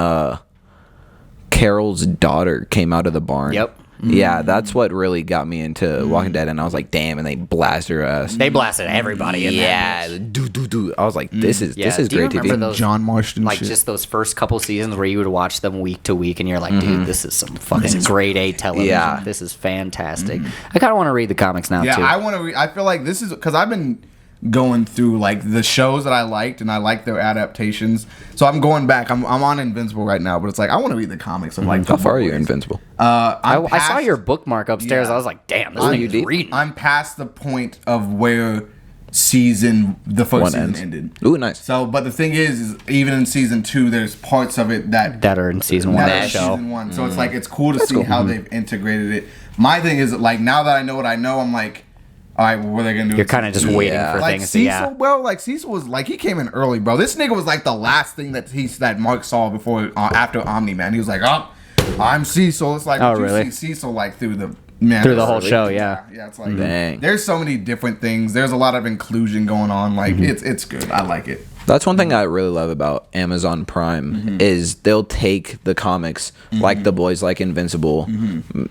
Carol's daughter came out of the barn. Yep. Yeah, that's what really got me into Walking Dead, and I was like, damn, and they blast her ass. They blasted everybody in that. Yeah, do. I was like, this is Yeah, do you great remember TV. those- John Marston Like shit. just those first couple seasons where you would watch them week to week, and you're like, dude, this is some fucking grade A television. Yeah. This is fantastic. I kind of want to read the comics now Yeah, too. I want to. I feel like this is because I've been going through like the shows that I liked and I like their adaptations. So I'm going back. I'm on Invincible right now, but it's like I want to read the comics of like. How far are you, Invincible? I'm I saw past- your bookmark upstairs. Yeah. I was like, damn, this Oh, thing you is did? reading. I'm past the point of where the first One season ends. ended. Ooh, nice. So, but the thing is even in season 2, there's parts of it that That are in season 1 of that the is show. season 1. So it's like it's cool to see how they've integrated it. My thing is like now that I know what I know, I'm like, all right, well, what are they gonna do? You're kind of just waiting for like things. Cecil, Yeah. bro. Like Cecil was like he came in early, bro. This nigga was like the last thing that Mark saw before after Omni Man. He was like, oh, I'm Cecil. It's like Oh, you really? see Cecil like through the whole show, yeah. Yeah, it's like Dang. there's so many different things. There's a lot of inclusion going on. Like it's good. I like it. That's one thing I really love about Amazon Prime is they'll take the comics like The Boys, like Invincible.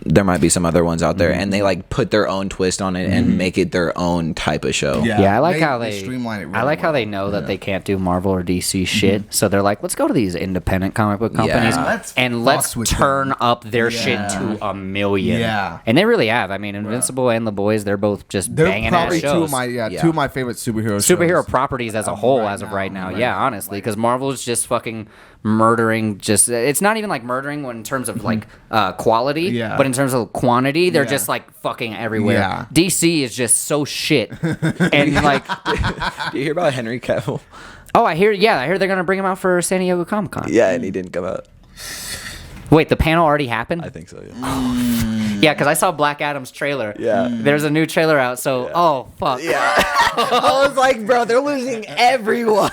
There might be some other ones out there, and they like put their own twist on it and make it their own type of show. Yeah, I like how they streamline it. Really I like how well. they know that they can't do Marvel or DC shit, so they're like, let's go to these independent comic book companies Let's and fuck let's with turn them. up their shit to a million. Yeah. And they really have. I mean, Invincible and The Boys, they're both just They're banging ass probably two shows. of my Yeah. two of my favorite superhero Superhero shows. properties as a whole, right as of now, right now. right Yeah, now. honestly, because Marvel's just fucking murdering. Just it's not even like murdering in terms of like quality, Yeah. but in terms of quantity, they're Yeah. just like fucking everywhere. Yeah. DC is just so shit, and like, Do you hear about Henry Cavill? oh, I hear they're gonna bring him out for San Diego Comic Con. Yeah, and he didn't come out. Wait, the panel already happened? I think so. Yeah. Yeah, because I saw Black Adam's trailer. Yeah. There's a new trailer out, so oh fuck. I was like, bro, they're losing everyone.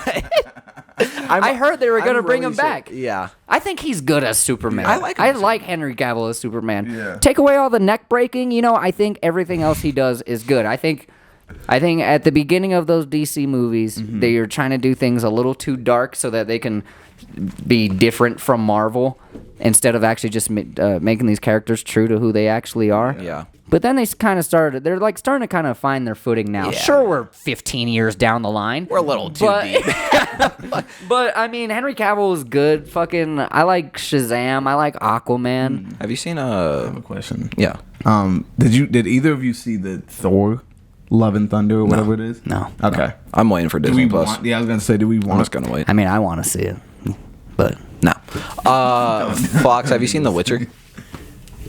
I heard they were gonna bring him back. Yeah. I think he's good as Superman. I like him I as like Henry Cavill as Superman. Yeah. Take away all the neck breaking, I think everything else he does is good. I think I think at the beginning of those DC movies, they are trying to do things a little too dark so that they can be different from Marvel instead of actually just making these characters true to who they actually are. Yeah. But then they kind of started, they're like starting to kind of find their footing now. Yeah. Sure, we're 15 years down the line. We're a little too deep. But I mean, Henry Cavill is good. Fucking, I like Shazam. I like Aquaman. Have you seen I have a question. Yeah. Did either of you see the Thor Love and Thunder or whatever it is? No. Okay. I'm waiting for Do Disney we Plus. want? Yeah, I was gonna say, do we I'm want? just gonna wait. I mean, I want to see it, but No. Fox, have you seen The Witcher?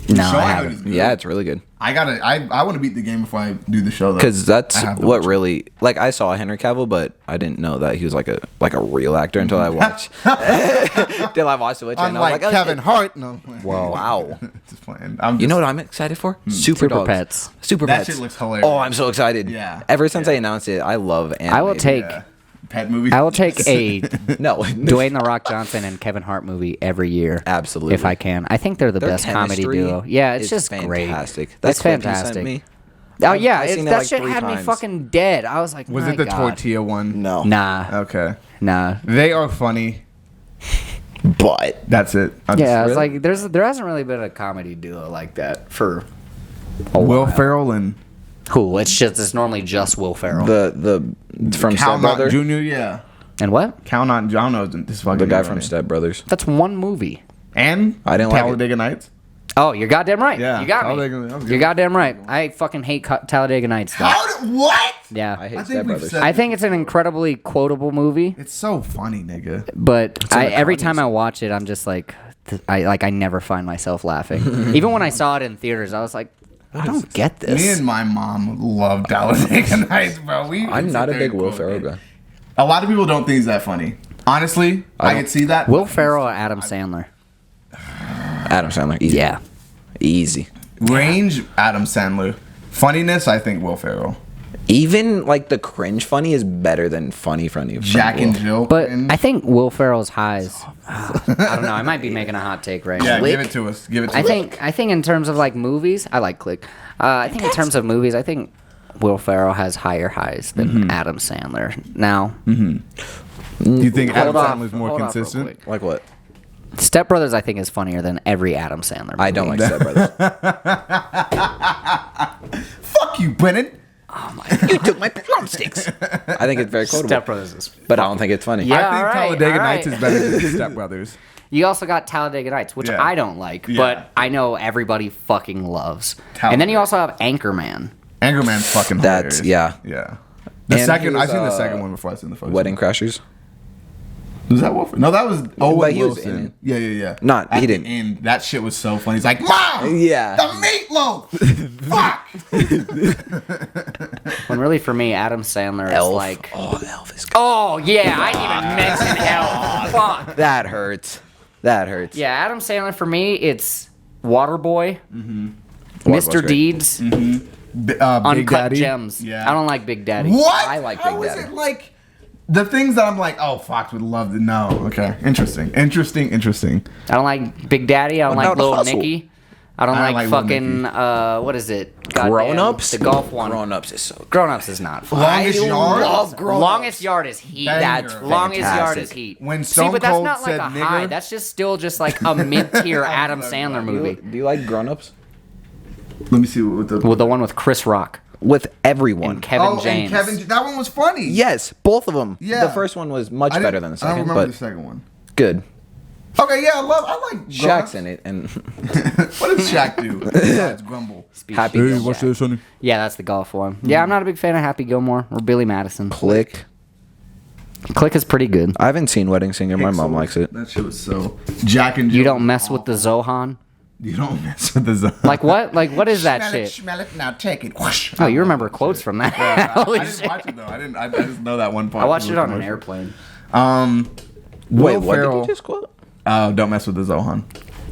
no, Show, I I heard haven't. it's good. Yeah, it's really good. I want to beat the game before I do the show though. Because that's I have to what watch it. really, like, I saw Henry Cavill, but I didn't know that he was like a real actor until I watched. Till I watched The Witcher, and I was Unlike like, oh, Kevin shit. Hart. No. Whoa, wow. Just playing. You know what I'm excited for? Super Super Dogs. Pets. Super That Pets. shit looks hilarious. Oh, I'm so excited. Yeah. Ever since they announced it, I love animated. I will take Pet movie. I will take a No. Dwayne the Rock Johnson and Kevin Hart movie every year. Absolutely. If I can. I think they're the Their best comedy chemistry duo. Yeah, it's is just fantastic. great. That It's clip you sent fantastic. me, Oh yeah, I've seen it that like shit 3 had me times. fucking dead. I was like, Was my it the God. tortilla one? No. Nah, Okay. nah. They are funny. But That's it. Yeah, it's Really? like there hasn't really been a comedy duo like that for a Will while. Ferrell and Who? It's normally just Will Ferrell. the from Cal Step Not Brother, Jr. Yeah. And what? Cal Not. I don't know this fucking. the guy name from right Step Brothers. That's one movie. And I didn't like it. Talladega Nights. Oh, you're goddamn right. Yeah, You got Talladega- me. that was You're good. goddamn right. I fucking hate Talladega Nights. Though. What? Yeah. I hate I Step think we've Brothers. said- I think it's an incredibly quotable movie, It's so funny, nigga. but in the every cartoons. time I watch it, I'm just like, I never find myself laughing. Even when I saw it in theaters, I was like, I don't get this. Me and my mom love Talladega Nights, bro. I'm not a big Will Ferrell guy. A lot of people don't think he's that funny. Honestly, I could see that. Will Ferrell or Adam Sandler? Adam Sandler. Easy. Yeah. Easy. Range, Adam Sandler. Funniness, I think Will Ferrell. Even like the cringe funny is better than funny. Jack and Jill. But and- I think Will Ferrell's highs. I don't know. I might be making a hot take right yeah, now. give it to us. Give it to us. I think in terms of like movies, I like Click. I think in terms of movies, I think Will Ferrell has higher highs than Adam Sandler. Now, You think Adam Hold off, Sandler's more hold off real consistent? quick. Like what? Step Brothers, I think, is funnier than every Adam Sandler movie. I don't like Step Brothers. Fuck you, Brennan. You took my drumsticks. I think it's very quotable. Step Brothers is. But I don't think it's funny. Yeah. I think all right, Talladega all Nights right. is better than Step Brothers. You also got Talladega Nights, which Yeah. I don't like, Yeah. but I know everybody fucking loves. And then you also have Anchorman. Anchorman's fucking That's- hilarious. yeah. Yeah. The And second, he was, I seen the second one before I seen the first. Wedding Crashers. Was that Wolf? No, that was Owen But he was Wilson. in it. Yeah, yeah, yeah. Not- At he the didn't. end, that shit was so funny. He's like, Mom! Yeah. The meatloaf! Fuck! When really, for me, Adam Sandler is Elf. like. Oh, Elf is good. Oh, yeah, I didn't even mention Elf. Fuck. That hurts. That hurts. Yeah, Adam Sandler, for me, it's Waterboy, Waterboy's Mr. great. Deeds, Big Uncut Daddy. Gems. Yeah. I don't like Big Daddy. What? I like How Big is Daddy. it like the things that I'm like, oh, Fox would love to know. Okay, interesting. I don't like Big Daddy. I don't Well, like now the Little hustle. Nicky. I don't I don't like like Lil fucking, Nicky. what is it? Goddamn, Grown Ups? The golf one. Grown Ups is so good. Grown Ups is not fun. Longest Yard. love Grown Longest Yard is heat. Banger. That's longest yard fantastic. is heat. When See, Stone but that's Cold not like said a high. nigger- That's just still just like a mid-tier Adam Sandler movie. Do you like Grown Ups? Let me see what the. Well, the one with Chris Rock With everyone. and Kevin oh, James. and Kevin. That one was funny. Yes, both of them. Yeah. The first one was much I better didn't- than the I don't second, remember but the second one. good. Okay, yeah, I like. Shaq's in it, and What does Shaq do? Besides grumble. Happy Gilmore. this, honey? Yeah, that's the golf one. Yeah, I'm not a big fan of Happy Gilmore or Billy Madison. Click. Click is pretty good. I haven't seen Wedding Singer. My mom likes it. That shit was so. Jack and Jill. You don't mess with the Zohan. You don't mess with the. Like what? Like what is that Smell shit? it, smell it. Now take it. Whoosh. Oh, you remember quotes from that? I Holy didn't shit. watch it though. I just know that one part. I watched from it the on an commercial. airplane. Wait, Will what did Ferrell- you just quote? Don't mess with the Zohan.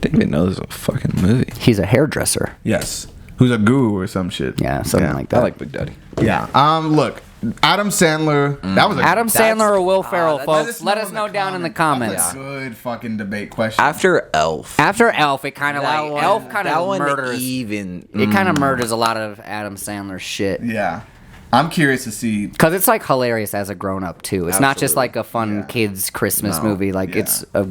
Didn't even know this was a fucking movie. He's a hairdresser. Yes. Who's a guru or some shit. Yeah, something like that. I like Big Daddy. Yeah. Look, Adam Sandler. That was a, Adam Sandler or Will Ferrell, that- folks. Let us know down in the comments. That's a good fucking debate question. After Elf. After Elf, it kind of like Elf kind that of one murders. even. It kind of murders a lot of Adam Sandler shit. Yeah. I'm curious to see. Because it's like hilarious as a grown up too. It's not just like a fun kids Christmas movie. Like it's a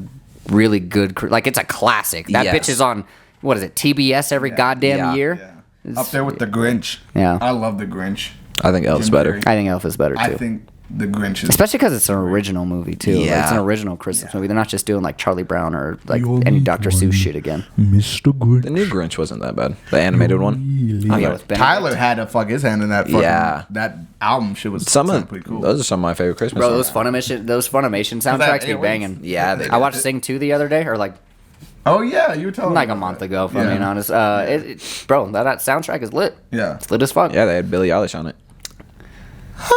really good. Like it's a classic. That bitch is on. What is it? TBS every goddamn year. Yeah. Up there with the Grinch. Yeah. I love the Grinch. I think Elf's better. I think Elf is better too. I think the Grinch is. Especially because it's an original movie too. Like, Yeah. it's an original Christmas movie. They're not just doing like Charlie Brown or like any Dr. Seuss shit again. Mr. Grinch. The new Grinch wasn't that bad. The animated one. Oh, yeah, with Benedict. Tyler had to fuck his hand in that. Fucking, Yeah. That album shit was Some pretty cool. those are some of my favorite Christmas Bro, songs. those Funimation soundtracks be Aliens? banging. Yeah, they I did. watched Sing 2 the other day, or like Oh yeah, you were telling like me a about month that. ago, if I'm being honest. Bro, that soundtrack is lit. Yeah. It's lit as fuck. Yeah, they had Billie Eilish on it.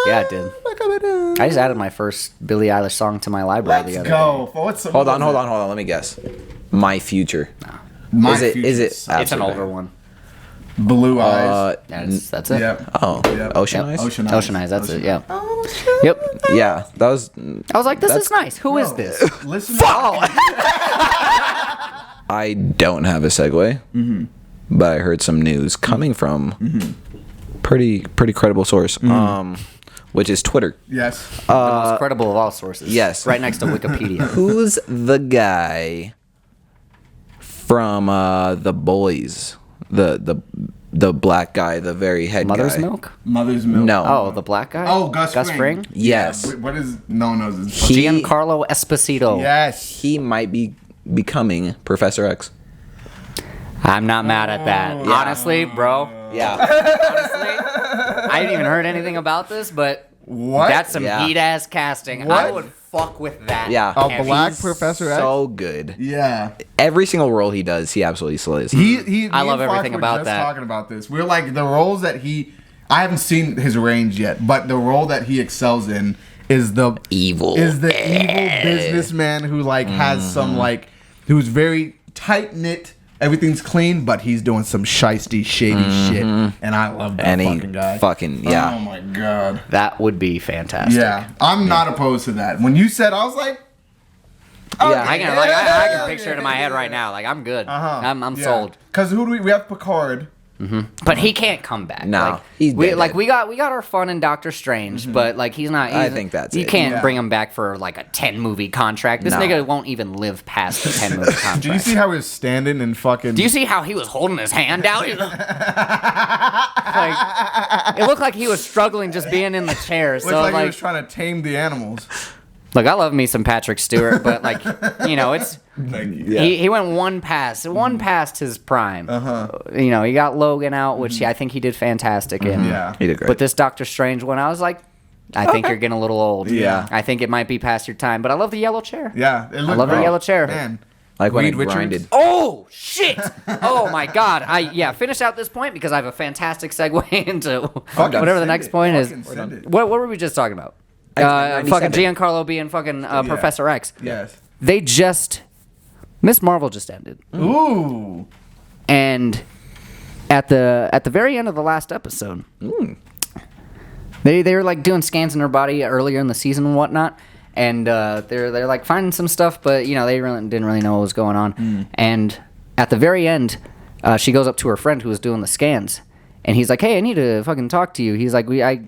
Yeah, it did. I just added my first Billie Eilish song to my library the Let's other go. day. Hold on. Let me guess. My Future. My Is it? Future's It's an absolutely- older one. Blue Eyes. That's it. Yep. Oh, Yep. Ocean Yep. Eyes. Ocean Eyes, that's it, yeah. Yep. Yeah, that was. I was like, this is nice. Who is this? Listen. I don't have a segue, but I heard some news coming from pretty credible source, which is Twitter. Yes. The most credible of all sources. yes. Right next to Wikipedia. Who's the guy from The Boys? The black guy, the very head Mother's guy. Milk? Mother's Milk. No. Oh, the black guy? Oh, Gus Fring? Fring. Yes. Yeah, what is? No one knows his. He- Giancarlo Esposito. Yes. He might be becoming Professor X. I'm not mad at that. Honestly, bro. Yeah. Honestly, I didn't even heard anything about this, but What? that's some Yeah. heat-ass casting. What? I would fuck with that. Yeah. A heavy. black Professor X. So good. Yeah. Every single role he does, he absolutely slays. He. I me love and Fox everything were about just that. Talking about this, we're like the roles that he. I haven't seen his range yet, but the role that he excels in is the Evil. evil businessman who like has some like who's very tight knit. Everything's clean, but he's doing some shisty, shady shit, and I love that And he fucking guy. yeah. Oh my god. That would be fantastic. Yeah, I'm not opposed to that. When you said, I was like, Yeah. I can picture it in my head right now. Like, I'm good. I'm sold. Because who do we have? Picard. But he can't come back. No, like, he's we dead. like we got our fun in Doctor Strange, but like he's not. I think that's you it. can't Yeah. bring him back for like a 10 movie contract. This No. nigga won't even live past the 10 movie contract. Do you see how he was standing and fucking? Do you see how he was holding his hand out? Like, it looked like he was struggling just being in the chair. Looks So like, like, he was trying to tame the animals. look, I love me some Patrick Stewart, but like, you know, it's he went one past his prime. You know, he got Logan out, which I think he did fantastic in. Yeah. He did great. But this Doctor Strange one, I was like, I think you're getting a little old. Yeah. I think it might be past your time. But I love the yellow chair. Yeah, it looked love the great. yellow chair. Man, like when Reed it Richards? grinded. Oh shit! Oh my god! Finish out this point because I have a fantastic segue into Fucking whatever the send next it. point is. Fucking send it. What were we just talking about? X-Men Fucking 97. Giancarlo being fucking Professor X. Yes. They just Miss Marvel just ended, Ooh. and at the very end of the last episode, they were like doing scans in her body earlier in the season and whatnot. And they're like finding some stuff, but you know they didn't really know what was going on. And at the very end, she goes up to her friend who was doing the scans, and he's like, "Hey, I need to fucking talk to you." He's like, I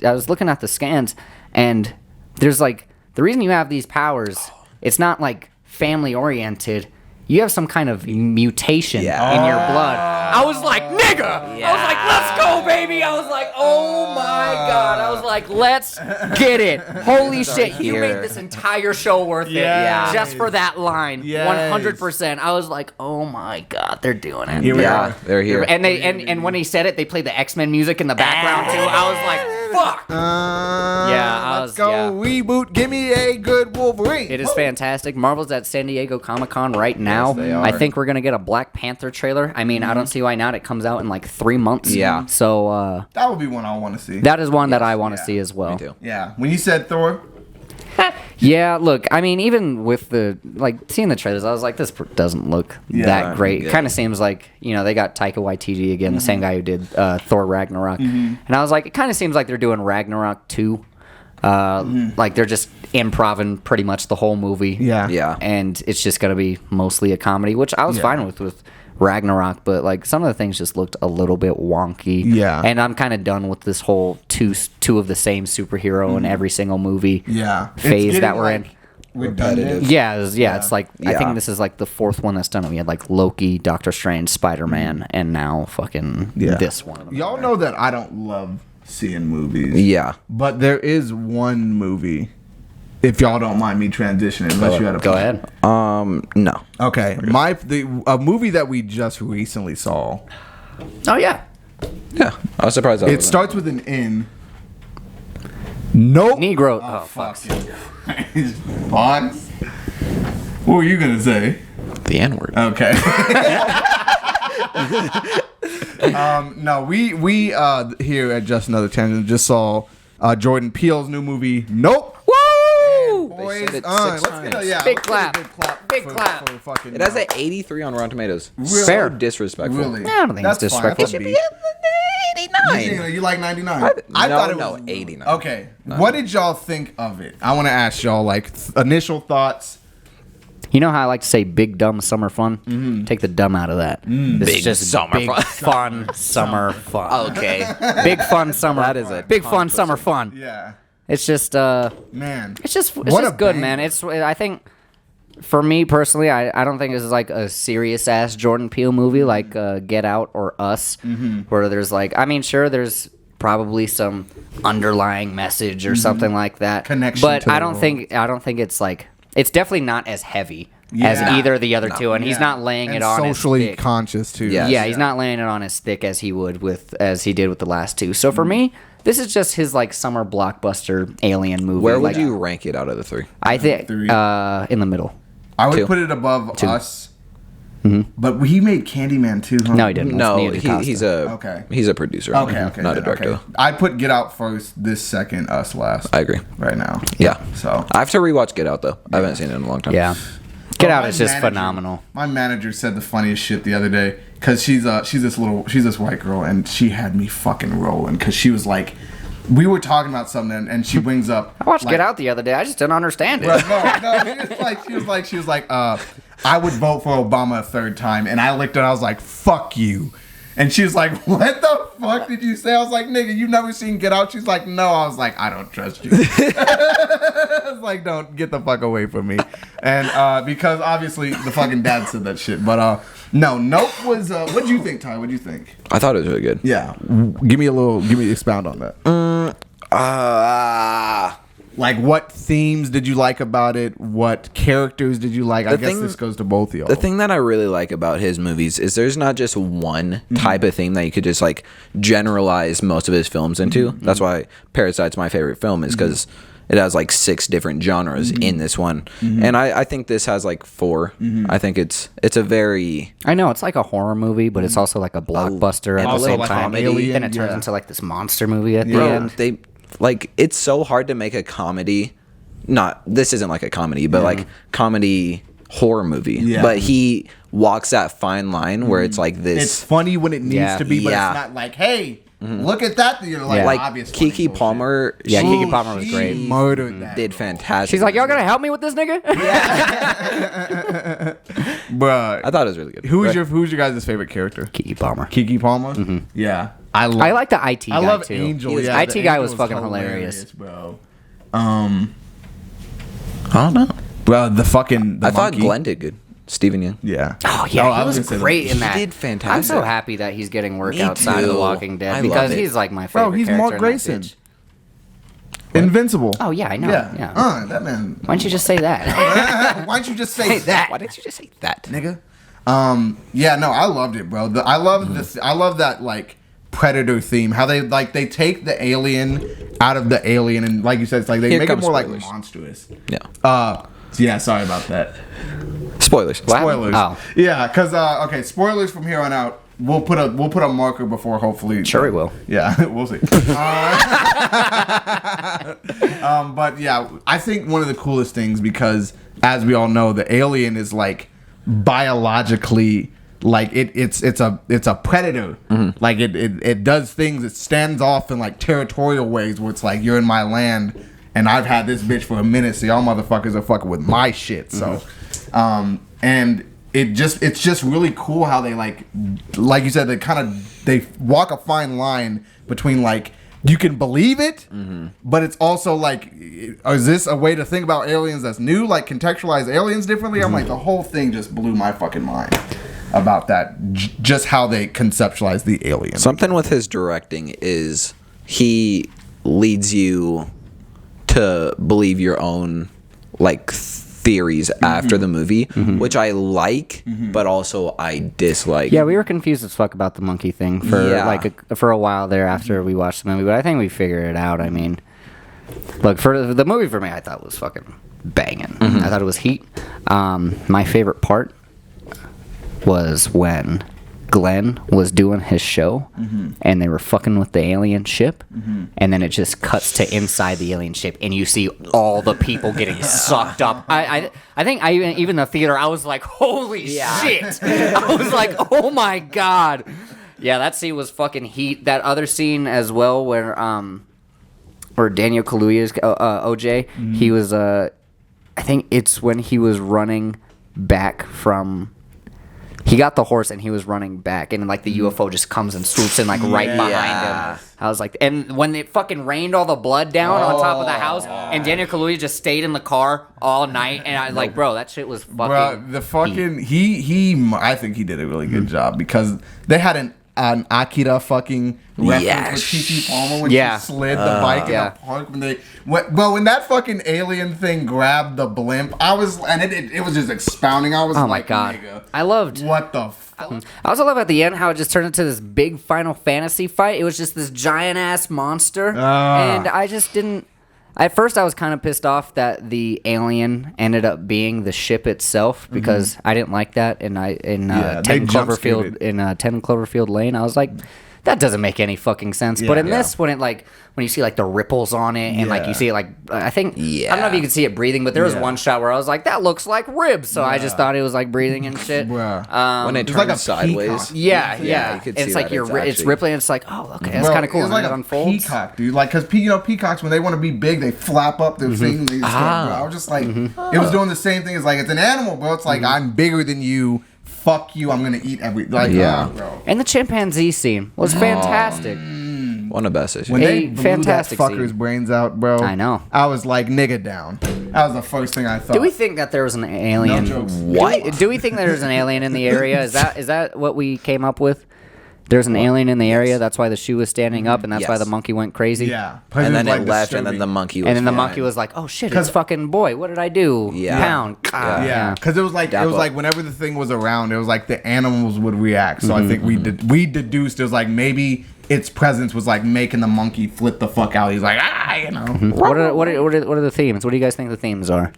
was looking at the scans, and there's like the reason you have these powers. It's not like family oriented. You have some kind of mutation in your blood. I was like, nigga! I was like, let's go, baby! I was like, oh my god! I was like, let's get it! Holy shit! You made this entire show worth it just for that line. Yes. 100%. I was like, oh my god, they're doing it. Here we Yeah, are. they're here. And they and when he said it, they played the X-Men music in the background too. I was like, fuck! Let's go reboot. Give me a good Wolverine. It is fantastic. Marvel's at San Diego Comic-Con right now. they are. I think we're going to get a Black Panther trailer. I mean, I don't see why not. It comes out in like 3 months. Yeah. So That would be one I want to see. that is one that I want to Yeah. see as well. Me too. Yeah. When you said Thor, Yeah, look, I mean, even with the, like, seeing the trailers, I was like, this doesn't look that great. It yeah. kind of seems like, you know, they got Taika Waititi again, the same guy who did Thor Ragnarok. And I was like, it kind of seems like they're doing Ragnarok 2. Like, they're just improvising pretty much the whole movie. Yeah. Yeah. And it's just going to be mostly a comedy, which I was fine with Ragnarok, but like some of the things just looked a little bit wonky. Yeah. And I'm kind of done with this whole two of the same superhero in every single movie phase that we're in. Repetitive. Yeah, it's like I Yeah. think this is like the fourth one that's done it. We had like Loki, Doctor Strange, Spider-Man, and now fucking this one. Y'all know that I don't love seeing movies. Yeah. But there is one movie, if y'all don't mind me transitioning, unless you had a Go ahead. No. Okay, a movie that we just recently saw. Oh yeah. Yeah. I was surprised. It starts with an N. Nope. Negro. Oh, fuck. Fox. What were you gonna say? The N-word. Okay. No, we here at Just Another Tangent just saw Jordan Peele's new movie. Nope. Woo! Boys, said it let's six get a, times. yeah, Big let's clap. get a clap. Big for- clap. for fucking It has an 83 on Rotten Tomatoes. Really? Fair. So disrespectful. Really? I don't think it's That's fine. disrespectful. It should Be 89. You like 99? I thought it no, was 89. Okay. What did y'all think of it? I want to ask y'all like initial thoughts. You know how I like to say big dumb summer fun? Take the dumb out of that. This Big is just summer big fun. fun summer fun. Okay. Big fun summer. That is a big fun summer fun. Yeah. It's just Man. it's just What a good, banger. man. I think for me personally, I don't think this is like a serious ass Jordan Peele movie like Get Out or Us, where there's like, I mean, sure, there's probably some underlying message or something like that, Connection but to the I don't world. think it's like, it's definitely not as heavy as Yeah. either of the other two, and he's not laying And it on socially as thick. conscious too. Yeah. Yeah, he's not laying it on as thick as he did with the last two. So for me, this is just his like summer blockbuster alien movie. Where would Like, you rank it out of the three? I think Three. in the middle. I would Two. put it above Us. But he made Candyman too, huh? No, he didn't. No, That's Nia he's DaCosta. he's a producer. Okay, not a then, director. okay. I'd put Get Out first, this second, Us last. I agree. Right now. Yeah. So I have to rewatch Get Out though. I haven't seen it in a long time. Yeah. Get Out My is just manager- phenomenal. My manager said the funniest shit the other day because she's this white girl and she had me fucking rolling because she was like, we were talking about something and she brings up. I watched like, Get Out the other day. I just didn't understand it. No, she was like, I would vote for Obama a third time, and I looked at her, I was like, fuck you. And she was like, what the fuck did you say? I was like, nigga, you've never seen Get Out? She's like, no. I was like, I don't trust you. I was like, don't get the fuck away from me. And because obviously the fucking dad said that shit. But no, Nope was, what'd you think, Ty? What'd you think? I thought it was really good. Yeah. Give me expound on that. Like, what themes did you like about it? What characters did you like? I guess this goes to both of y'all. The thing that I really like about his movies is there's not just one type of theme that you could just like generalize most of his films into. That's why Parasite's my favorite film, is because it has like 6 different genres in this one. And I think this has like 4. I think it's a very... I know, it's like a horror movie, but it's also like a blockbuster at the also same like time. an alien, Then it turns yeah. into like this monster movie at the Bro, end. they like, it's so hard to make a comedy. This isn't like a comedy, but like comedy horror movie. Yeah. But he walks that fine line where it's like this. It's funny when it needs Yeah. to be, but Yeah. it's not like, hey, look at that. You're like, Yeah. like obvious funny Kiki bullshit. Palmer. Yeah, she Keke Palmer was great. Murdered that. did fantastic. She's like, y'all gonna help me with this nigga? Bruh. I thought it was really good. Who's your guys' favorite character? Keke Palmer. Kiki Palmer? Yeah. I like the IT I guy love too. Angel. The Yeah, IT the guy Angel was fucking hilarious. bro. I don't know. Bro, the I thought monkey. Glenn did good. Stephen Young. Yeah. Oh yeah, I he was gonna say great in He that. did I'm fantastic. so happy that he's getting work Me outside of The too. Walking Dead I because love it. he's like my favorite. Bro, he's character Mark in that Grayson. bitch. Invincible. Oh yeah, I know. Yeah. That man. Why don't you just say that? Why don't you just say that? Why didn't you just say that? Nigga. Yeah, no, I loved it, bro. I love this. I love that like Predator theme. How they take the alien out of the alien, and like you said, it's like they Here make it comes more spoilers. like monstrous. Yeah. Yeah, sorry about that. Spoilers. What? Spoilers. Oh. Yeah, because okay, spoilers from here on out. We'll put a marker before hopefully. Sure, we will. Yeah, we'll see. But yeah, I think one of the coolest things, because as we all know, the alien is like biologically like it's a predator. Like it does things. It stands off in like territorial ways where it's like, you're in my land and I've had this bitch for a minute, so y'all motherfuckers are fucking with my shit. So and it's just really cool how they like you said, they walk a fine line between like you can believe it, but it's also like, is this a way to think about aliens that's new? Like contextualize aliens differently? I'm like, the whole thing just blew my fucking mind about that. Just how they conceptualize the alien. Something with his directing is he leads you to believe your own like theories after the movie, which I like, but also I dislike. Yeah, we were confused as fuck about the monkey thing for a while there after we watched the movie, but I think we figured it out. I mean, look, for the movie for me, I thought it was fucking banging. I thought it was heat. My favorite part was when Glenn was doing his show and they were fucking with the alien ship, and then it just cuts to inside the alien ship and you see all the people getting sucked up. I think even the theater, I was like, holy shit. I was like, oh my god. Yeah, that scene was fucking heat. That other scene as well where Daniel Kaluuya's OJ, he was I think it's when he was running back from, he got the horse and he was running back, and like the UFO just comes and swoops in like right behind him. I was like, and when it fucking rained all the blood down on top of the house, and Daniel Kaluuya just stayed in the car all night, and I was like, bro, that shit was fucking. Bro, the fucking I think he did a really good job because they had an Akira fucking reference with Kiki Palmer when she slid the bike in the park when that fucking alien thing grabbed the blimp. I was, and it was just expounding. I was oh my god, nigga, I loved what the fuck. I also love at the end how it just turned into this big Final Fantasy fight. It was just this giant ass monster, and I just didn't. At first, I was kind of pissed off that the alien ended up being the ship itself because I didn't like that. And 10 Cloverfield Lane, I was like, that doesn't make any fucking sense. But in this, when you see like the ripples on it and like you see it like, I think, I don't know if you can see it breathing, but there was one shot where I was like, that looks like ribs. So I just thought it was like breathing and shit. When it turns like sideways. Yeah. You could see it's like it's rippling. It's like, oh, okay, that's kind of cool. It's like a peacock, dude. Like, because peacocks, when they want to be big, they flap up their thing. They just I was just like, it was doing the same thing as like, it's an animal, bro. It's like, I'm bigger than you. Fuck you, I'm gonna eat every bro. And the chimpanzee scene was fantastic. One of the best issues. When they blew fantastic that fucker's brains out, bro. I know. I was like, nigga down. That was the first thing I thought. Do we think that there was an alien? No jokes. What? Do we think that there's an alien in the area? Is that what we came up with? There's an alien in the area. That's why the shoe was standing up, and that's why the monkey went crazy. Yeah. And then it left, and then the monkey was the monkey was like, "Oh shit, it's fucking boy. What did I do? Pound." Yeah. Because it was like whenever the thing was around, it was like the animals would react. So I think we deduced it was like maybe its presence was like making the monkey flip the fuck out. He's like, you know. What are the themes? What do you guys think the themes are?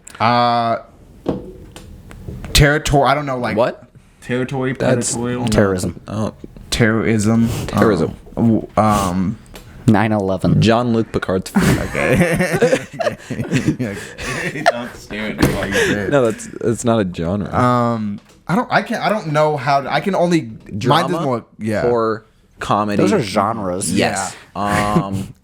Territory. I don't know. Like what? Territory. Territorial. Terrorism. Oh. Terrorism. 9/11. Jean-Luc Picard's okay. Don't stare at me while you say it. No, that's not a genre. I don't know how I can only drama, mine is more horror, comedy. Those are genres. Yes.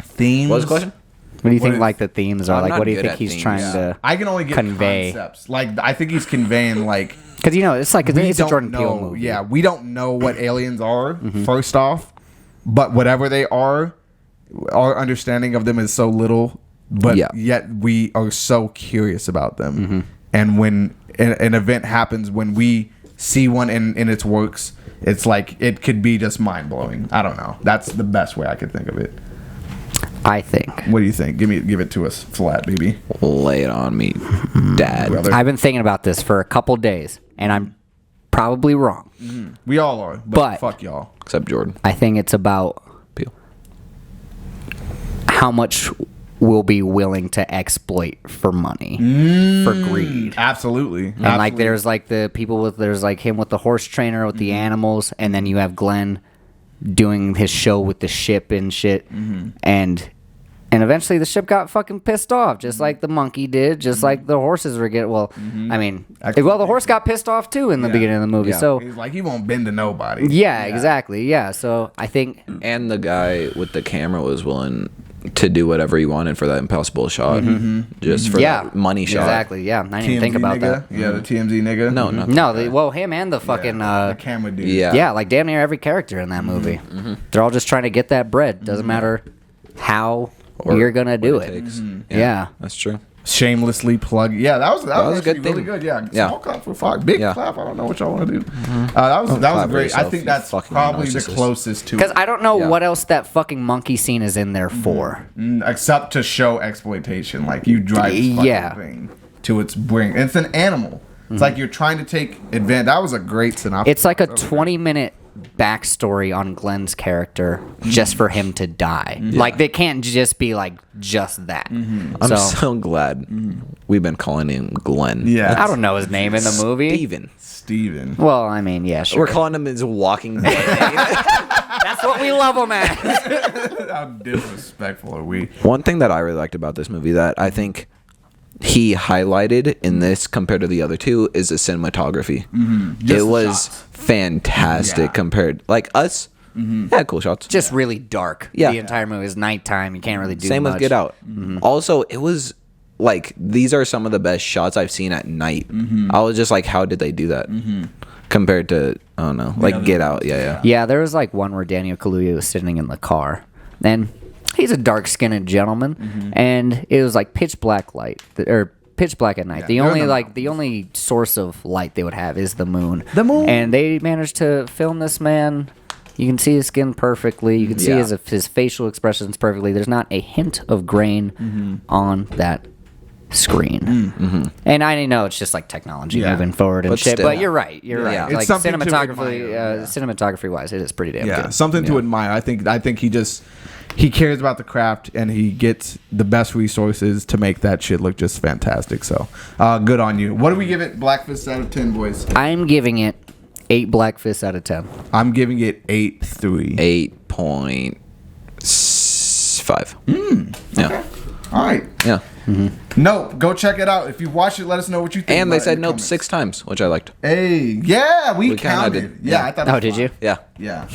Themes. What's the question? What do you think like the themes are? I'm Like not what do you good think at he's themes. trying to I can only get convey concepts. Like I think he's conveying like because it's like it's a Jordan Peele know. movie. Yeah, we don't know what aliens are first off, but whatever they are, our understanding of them is so little. But yet we are so curious about them. And when an event happens, when we see one in its works, it's like it could be just mind blowing. I don't know. That's the best way I could think of it. I think. What do you think? Give it to us flat, baby. Lay it on me, Dad. Brother. I've been thinking about this for a couple days, and I'm probably wrong. We all are, but fuck y'all. Except Jordan. I think it's about Peele. How much we'll be willing to exploit for money, for greed. Absolutely. And like there's like the people there's like him with the horse trainer with the animals, and then you have Glenn doing his show with the ship and shit, and eventually the ship got fucking pissed off, just like the monkey did, just like the horses were getting. Well, I mean, the horse got pissed off too in the beginning of the movie. So he's like, he won't bend to nobody. Yeah, exactly. Yeah, so I think, and the guy with the camera was willing to do whatever he wanted for that impossible shot, just for that money shot. Exactly. Yeah, I didn't even think about nigga? that. Yeah, the TMZ nigga. No, him and the fucking the camera dude. yeah, like damn near every character in that movie. They're all just trying to get that bread. Doesn't matter how you're gonna do it. Yeah, that's true. Shamelessly plug. Yeah, that was a good really thing. good. Yeah, Yeah. small clap for Fox. Big clap. I don't know what y'all want to do. That was clap for great. I yourself, think you that's fucking probably the narcissist. closest to Because it. I don't know what else that fucking monkey scene is in there for. Except to show exploitation, like you drive this fucking thing to its brink. It's an animal. It's like you're trying to take advantage. That was a great synopsis. It's like a 20-minute backstory on Glenn's character just for him to die. Like they can't just be like just that. I'm so glad we've been calling him Glenn. Yeah. I don't know his name in the movie. Steven. Well, I mean, yeah, sure. We're calling him his walking dead. That's what we love him at. How disrespectful are we? One thing that I really liked about this movie that I think he highlighted in this compared to the other two is the cinematography. Just It the was shots. fantastic compared, like us. Yeah, cool shots. Just really dark. Yeah. The entire movie is nighttime. You can't really do Same much. with Get Out. Also, it was like these are some of the best shots I've seen at night. I was just like, how did they do that? Compared to I don't know, like Get Out. Yeah. Yeah, there was like one where Daniel Kaluuya was sitting in the car, and he's a dark-skinned gentleman, and it was like pitch black light or pitch black at night. Yeah, The only source of light they would have is the moon. The moon. And they managed to film this man. You can see his skin perfectly. You can see his facial expressions perfectly. There's not a hint of grain on that screen. And I know it's just like technology moving forward and But shit. still. But you're right. You're right. It's Like something to cinematography, admire, cinematography wise, it is pretty damn good. Something to admire. I think he cares about the craft and he gets the best resources to make that shit look just fantastic. So, good on you. What do we give it? Black Fist out of 10, boys. I'm giving it 8 Black Fists out of 10. I'm giving it 8.3. 8.5. Yeah. Okay. All right. Yeah. Nope. Go check it out. If you watch it, let us know what you think. And they about it said in the nope comments. 6 times, which I liked. Hey, yeah, we counted. counted. Yeah, I thought. Oh, did you? Yeah. Yeah.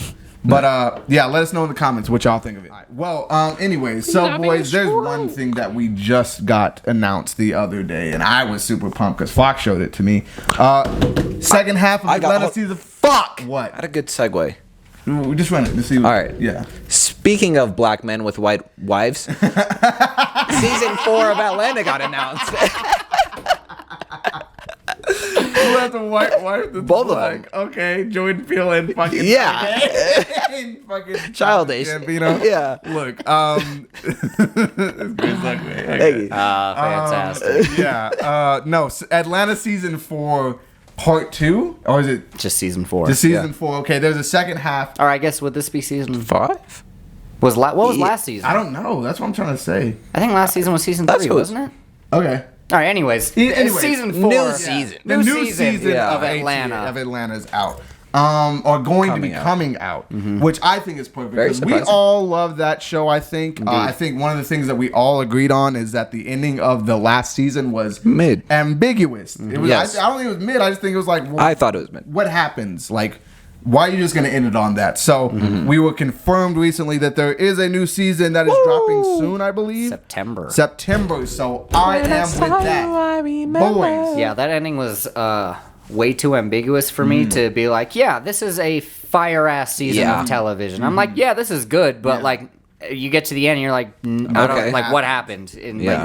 But yeah, let us know in the comments what y'all think of it. Well, anyways, so boys, there's one thing that we just got announced the other day, and I was super pumped because Fox showed it to me. Second half of Atlanta season. Fuck. What? I had a good segue. We just run it to see. All right. Yeah. Speaking of black men with white wives, season 4 of Atlanta got announced. Who has a white wife? That's Both of black? Okay, Jordan Peele and fucking Yeah. and fucking Childish. Gambino. Yeah. Look, it's good segue. Hey. Fantastic. Yeah. No, Atlanta season 4, part 2, or is it Just season 4. just season 4? Okay, there's a second half. All right, I guess would this be season? 5? What was last season? I don't know. That's what I'm trying to say. I think last season was season That's 3, what- wasn't it? Okay. All right. Anyways, Anyways, season 4. new season. The new season of of Atlanta. Atlanta is out. Or going to be coming out, which I think is perfect. Very 'Cause we surprising. all love that show. I think. I think one of the things that we all agreed on is that the ending of the last season was Mid. ambiguous. It was. Yes. I don't think it was mid. I just think it was like. Well, I thought it was mid. what happens? Like, why are you just going to end it on that? So we were confirmed recently that there is a new season that is dropping soon. I believe September. So I am with that, boys. Yeah, that ending was way too ambiguous for me to be like, yeah, this is a fire ass season Yeah. of television. I'm like, yeah, this is good, but like, you get to the end, and you're like, I Okay. don't like what happened. And Yeah.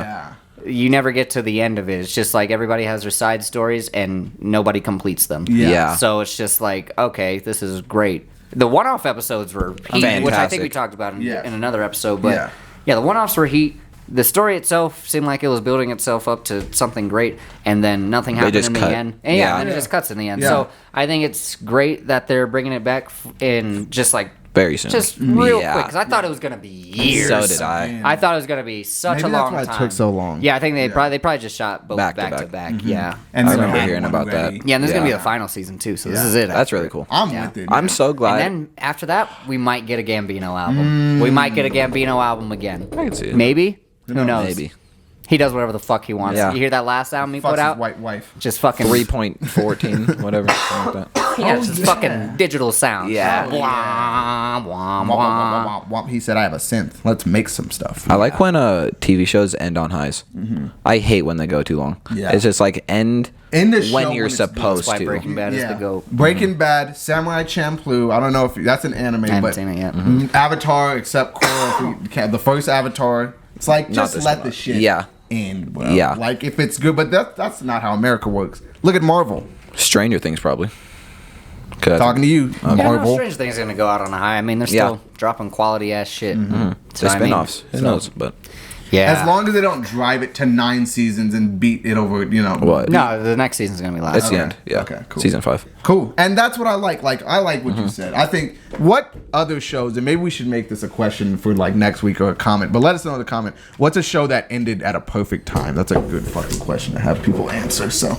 Yeah. you never get to the end of it. It's just like everybody has their side stories and nobody completes them. Yeah. So it's just like, okay, this is great. The one-off episodes were heat, which I think Fantastic. we talked about in Yeah. another episode. But Yeah. yeah, the one-offs were heat. The story itself seemed like it was building itself up to something great, and then nothing happened just in the cut. end. And yeah, Yeah. and it just cuts in the end. Yeah. So I think it's great that they're bringing it back in just like Very soon. just real Yeah. quick, because I thought it was gonna be years. So did I. Man. I thought it was gonna be such Maybe a that's long why it time. took so long. Yeah, I think they probably just shot both Back back to to back. back. Yeah, And I then remember we had hearing one about ready. that. yeah, and there's gonna be Yeah. a final season too. So this Yeah. is it. That's really cool. I'm Yeah. with it. I'm so glad. And then after that, we might get a Gambino album. We might get a Gambino album again. I can see it. Maybe. Who knows? Maybe. He does whatever the fuck he wants. Yeah. You hear that last album he Fucks put out? his white wife. Just fucking 3.14, whatever. Something like that. yeah, it's just fucking digital sounds. Yeah. Wah, wah, Womp, wah. womp, womp, womp. He said, "I have a synth. Let's make some stuff." I like when TV shows end on highs. I hate when they go too long. Yeah. It's just like end the show when you're when it's supposed That's why to. Breaking Bad is the GOAT. Breaking Bad, Samurai Champloo. I don't know if that's an anime, I haven't but seen it yet. Avatar, except Korra, the first Avatar. It's like Not just this let one. the shit Yeah. end. Bro. Yeah. Like if it's good, but that's not how America works. Look at Marvel. Stranger Things probably. 'Cause Talking to you, Yeah, no, Marvel. Stranger Things gonna go out on a high. I mean, they're Yeah. still dropping quality ass shit. the So, I mean, spin-offs. Who knows? But yeah. As long as they don't drive it to 9 seasons and beat it over, What? no, the next season's gonna be last. It's the Okay. end. Yeah. Okay, cool. Season 5. Cool. And that's what I like. Like, I like what you said. I think what other shows, and maybe we should make this a question for like next week or a comment, but let us know in the comment. What's a show that ended at a perfect time? That's a good fucking question to have people answer. So,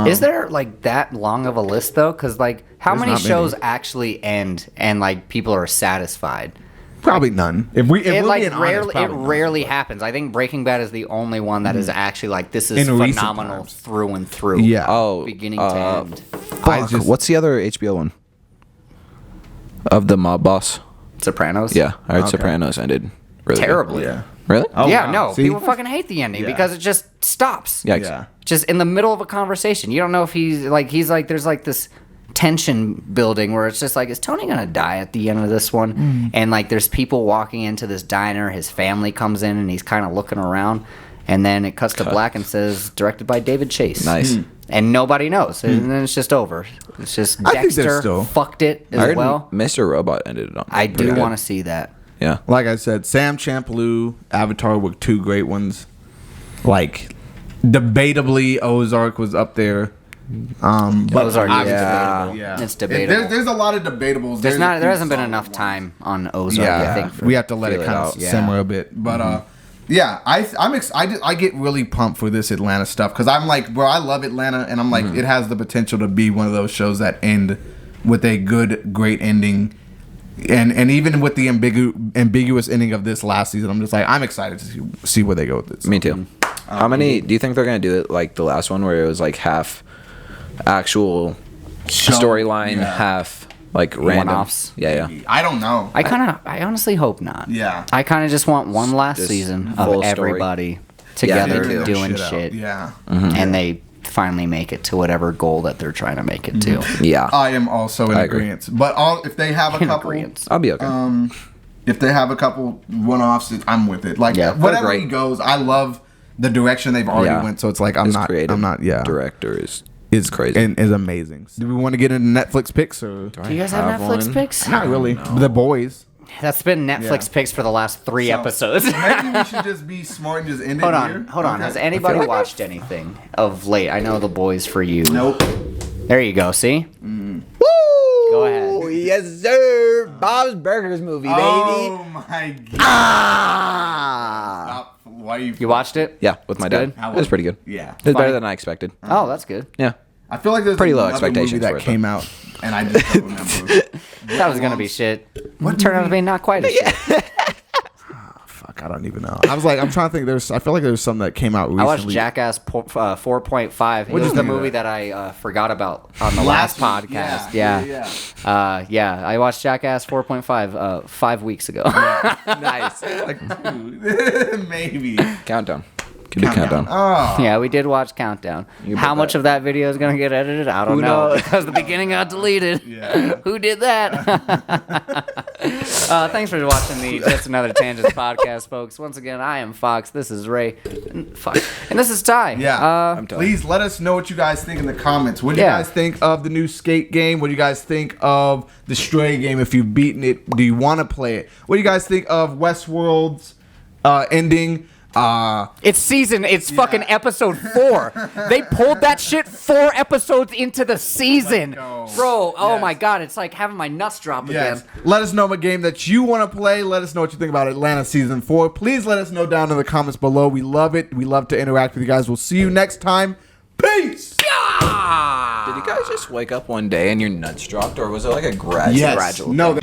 Is there like that long of a list though? Because like, how There's many not many. shows actually end and like people are satisfied? probably none. If It we're like being honest, rarely, it probably none. rarely happens. I think Breaking Bad is the only one that is actually like this is In recent phenomenal times. through and through. Yeah. Oh. beginning to end. Fuck. What's the other HBO one? Of the mob boss. Sopranos. Yeah. I heard Okay. Sopranos ended really good. terribly. Yeah. Really? Oh, yeah, wow. no, See? people fucking hate the ending Yeah. because it just stops. Yeah. Yeah. Just in the middle of a conversation. You don't know if he's like there's like this tension building where it's just like, is Tony gonna die at the end of this one? And like there's people walking into this diner, his family comes in and he's kind of looking around, and then it cuts to black and says directed by David Chase. Nice. And nobody knows, and then it's just over. It's just I think there's Dexter still- fucked it I as heard well. Mr. Robot ended on. I do pretty good. want to see that. Yeah. Like I said, Sam Champloo, Avatar were two great ones. Like, debatably, Ozark was up there. But Ozark is obviously- debatable. Yeah. It's debatable. There's a lot of debables. There a few hasn't been solid enough ones. time on Ozark. Yeah, I think for, we have to let it feel it kind out. of Yeah. simmer a bit. But yeah, I get really pumped for this Atlanta stuff because I'm like, bro, I love Atlanta, and I'm like, it has the potential to be one of those shows that end with a great ending. And even with the ambiguous ending of this last season, I'm just like, I'm excited to see where they go with this. Me too. How many do you think they're gonna do it like the last one where it was like half actual storyline, yeah. half like random One-offs? Yeah, yeah. I don't know. I honestly hope not. Yeah. I kind of just want one last Just season full of story. everybody together me too. doing Shit out. shit. Yeah. And they finally make it to whatever goal that they're trying to make it to. Yeah. I am also in I agree. agreement. But if they have a In couple, agreement. I'll be okay. if they have a couple one-offs, I'm with it. Like Yeah, whatever great. he goes, I love the direction they've already Yeah. went. So it's like His creative yeah. director is Crazy and is amazing. Do we want to get into Netflix picks or Do you guys have Netflix picks? not really? The boys. That's been Netflix Yeah. picks for the last 3 episodes. Maybe we should just be smart and just end Hold it on, here. hold on. Okay. Has anybody I feel like watched anything of late? I know The Boys for you. Nope. There you go. See? Woo! Go ahead. Yes, sir. Bob's Burgers movie, baby. Oh my god. Ah! Stop. Why are you? You watched it? Yeah, with my dad. good? It was pretty good. Yeah. It was Funny. better than I expected. Oh, that's good. Yeah. I feel like there's Pretty low another movie expectations that for it, came out, and I just don't remember. That was gonna be shit. What turned out to be not quite as shit. Fuck, I don't even know. I was like, I'm trying to think. I feel like there's some that came out recently. I watched Jackass 4.5. It What'd you was the think of movie that? that I forgot about on the last podcast. Yeah. Yeah, I watched Jackass 4.5 5 weeks ago. Nice. Like, dude, maybe. Countdown. Could do countdown. Oh. Yeah, we did watch Countdown. How much of that video is going to get edited? I don't know. Because the beginning got deleted. Yeah. Who did that? Thanks for watching the Just Another Tangents podcast, folks. Once again, I am Fox. This is Ray. And this is Ty. Yeah. Please let us know what you guys think in the comments. What do you Yeah. guys think of the new Skate game? What do you guys think of the Stray game? If you've beaten it, do you want to play it? What do you guys think of Westworld's ending? It's fucking episode 4. They pulled that shit 4 episodes into the season. Let's go. Bro, oh Yes. my god, it's like having my nuts drop Yes. again. Let us know a game that you want to play. Let us know what you think about Atlanta Season 4. Please let us know down in the comments below. We love it. We love to interact with you guys. We'll see you next time. Peace! Did you guys just wake up one day and your nuts dropped, or was it like a gradual? Yes. gradual No.